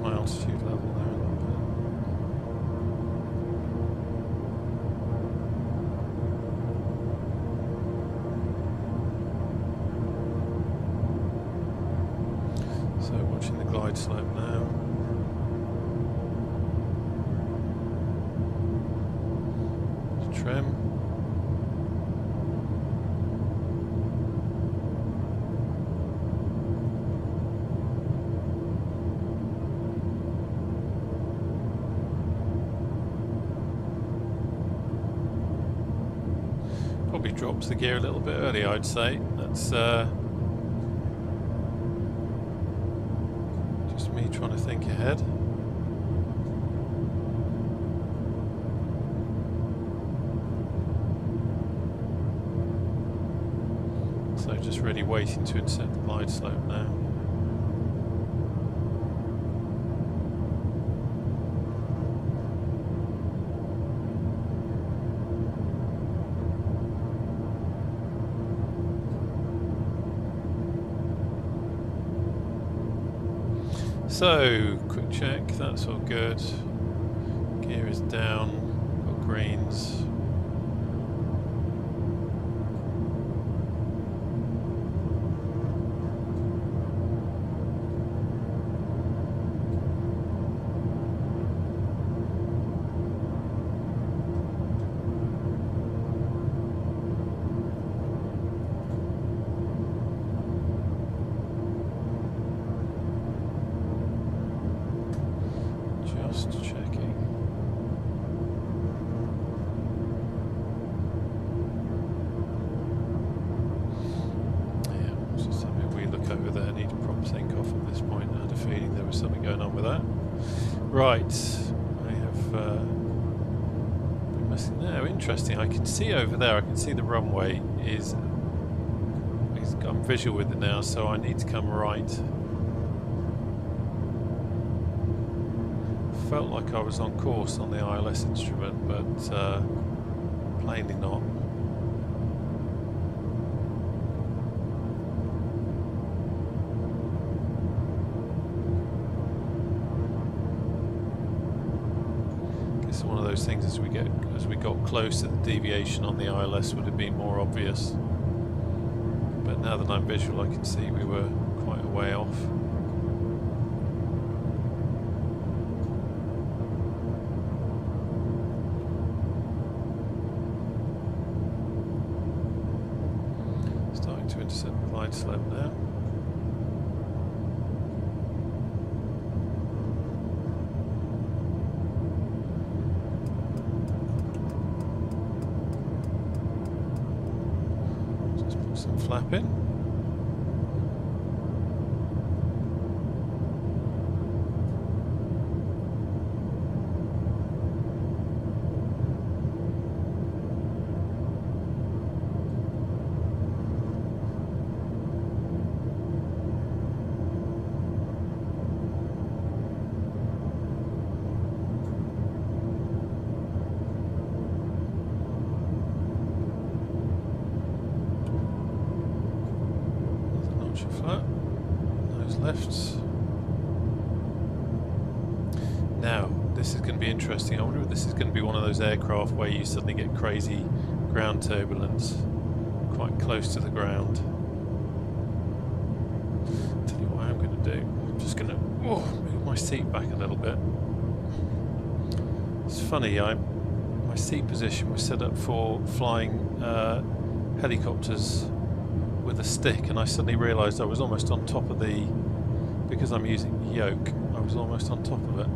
My altitude level there a little bit. So watching the glide slope now. Trim. Probably drops the gear a little bit early, I'd say. That's just me trying to think ahead. So just really waiting to insert the glide slope now. So, quick check, that's all good. Gear is down, got greens. Right, I have been missing there. Interesting. I can see over there. I can see the runway is. I'm visual with it now, so I need to come right. Felt like I was on course on the ILS instrument, but plainly not. One of those things as we got closer, the deviation on the ILS would have been more obvious. But now that I'm visual, I can see we were quite a way off. Starting to intercept the glide slope now. Some flapping. Flat. Nose left. Now, this is going to be interesting. I wonder if this is going to be one of those aircraft where you suddenly get crazy ground turbulence quite close to the ground. Tell you what I'm going to do. I'm just going to move my seat back a little bit. It's funny, my seat position was set up for flying helicopters with a stick, and I suddenly realised I was almost on top of the, because I'm using the yoke, I was almost on top of it.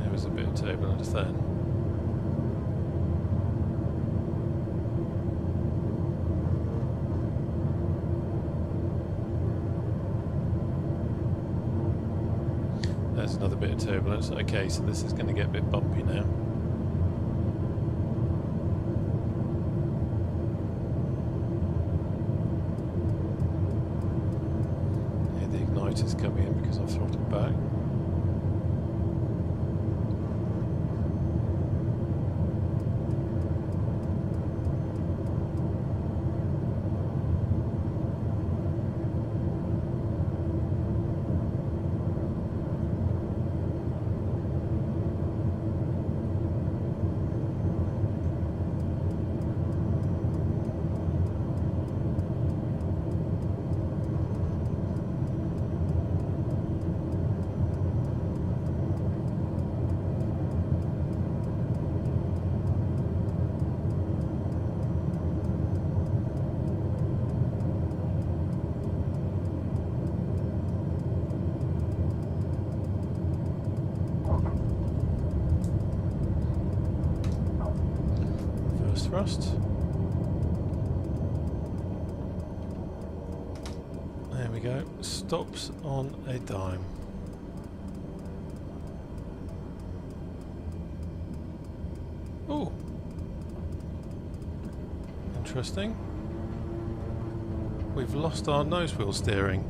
There was a bit of turbulence then. There's another bit of turbulence. Okay, so this is going to get a bit bumpy now. Yeah, the igniter's coming in because I've throttled back. Thrust. There we go. Stops on a dime. Oh, interesting. We've lost our nose wheel steering.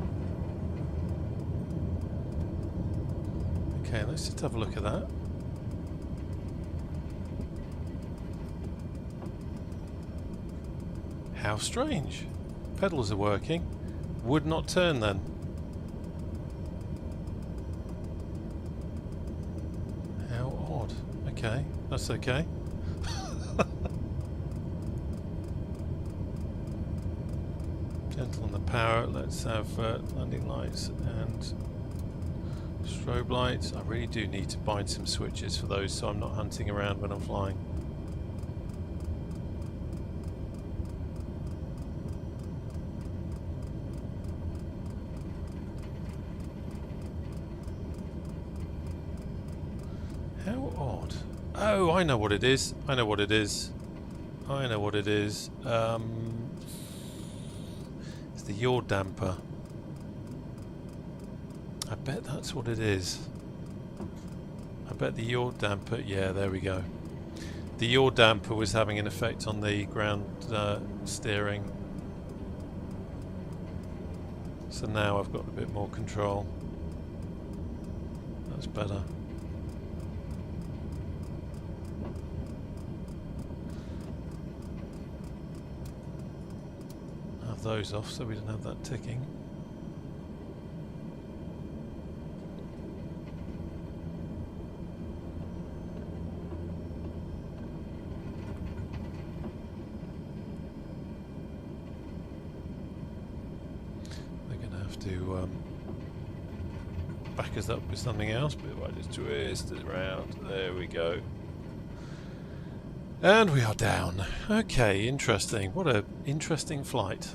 Okay, let's just have a look at that. How strange. Pedals are working. Would not turn then. How odd. Okay, that's okay. Gentle on the power. Let's have landing lights and strobe lights. I really do need to bind some switches for those so I'm not hunting around when I'm flying. How odd. Oh, I know what it is. I know what it is. I know what it is. It's the yaw damper. I bet that's what it is. I bet the yaw damper... Yeah, there we go. The yaw damper was having an effect on the ground steering. So now I've got a bit more control. That's better. Have those off so we don't have that ticking. To back us up with something else, but if I just twist it around, there we go. And we are down. Okay, interesting. What a interesting flight.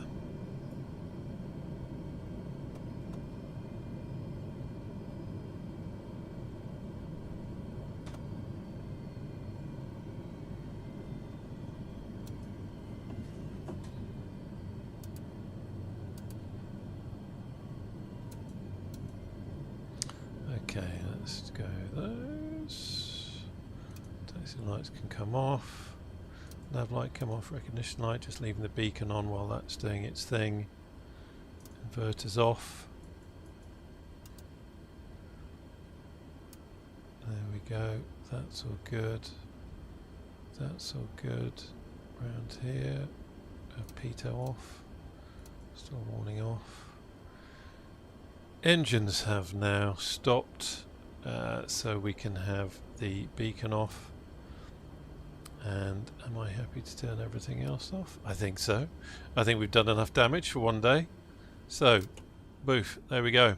Exit lights can come off. Nav light come off, recognition light, just leaving the beacon on while that's doing its thing. Inverters off. There we go, that's all good. That's all good. Round here, pitot off. Still warning off. Engines have now stopped, so we can have the beacon off. And am I happy to turn everything else off? I think so. I think we've done enough damage for one day. So, boof, there we go.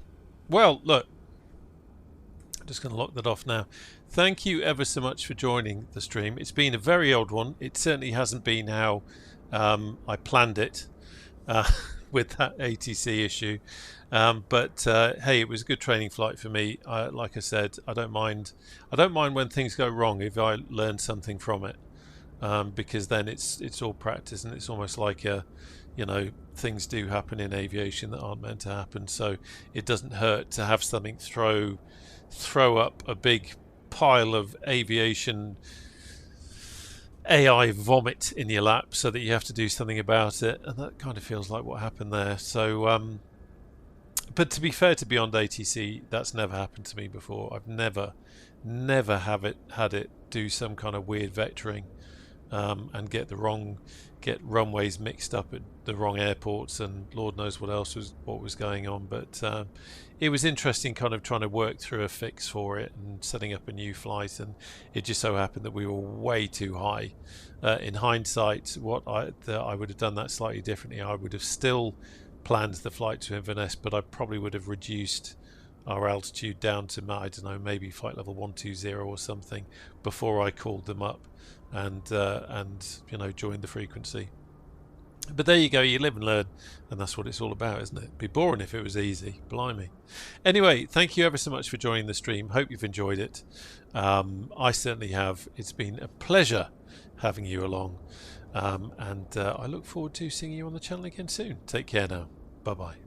Well, look, I'm just going to lock that off now. Thank you ever so much for joining the stream. It's been a very odd one. It certainly hasn't been how I planned it with that ATC issue. But hey, it was a good training flight for me. Like I said, I don't mind when things go wrong if I learn something from it, because then it's all practice, and it's almost like things do happen in aviation that aren't meant to happen. So it doesn't hurt to have something throw up a big pile of aviation AI vomit in your lap so that you have to do something about it, and that kind of feels like what happened there. So but to be fair to Beyond ATC, that's never happened to me before. I've never had it do some kind of weird vectoring and get runways mixed up at the wrong airports, and Lord knows what was going on. But it was interesting kind of trying to work through a fix for it and setting up a new flight, and it just so happened that we were way too high. In hindsight, I would have done that slightly differently. I would have still planned the flight to Inverness, but I probably would have reduced our altitude down to, I don't know, maybe flight level 120 or something before I called them up and joined the frequency. But there you go, you live and learn, and that's what it's all about, isn't it? It'd be boring if it was easy, blimey. Anyway, thank you ever so much for joining the stream. Hope you've enjoyed it. I certainly have. It's been a pleasure having you along, and I look forward to seeing you on the channel again soon. Take care now. Bye bye.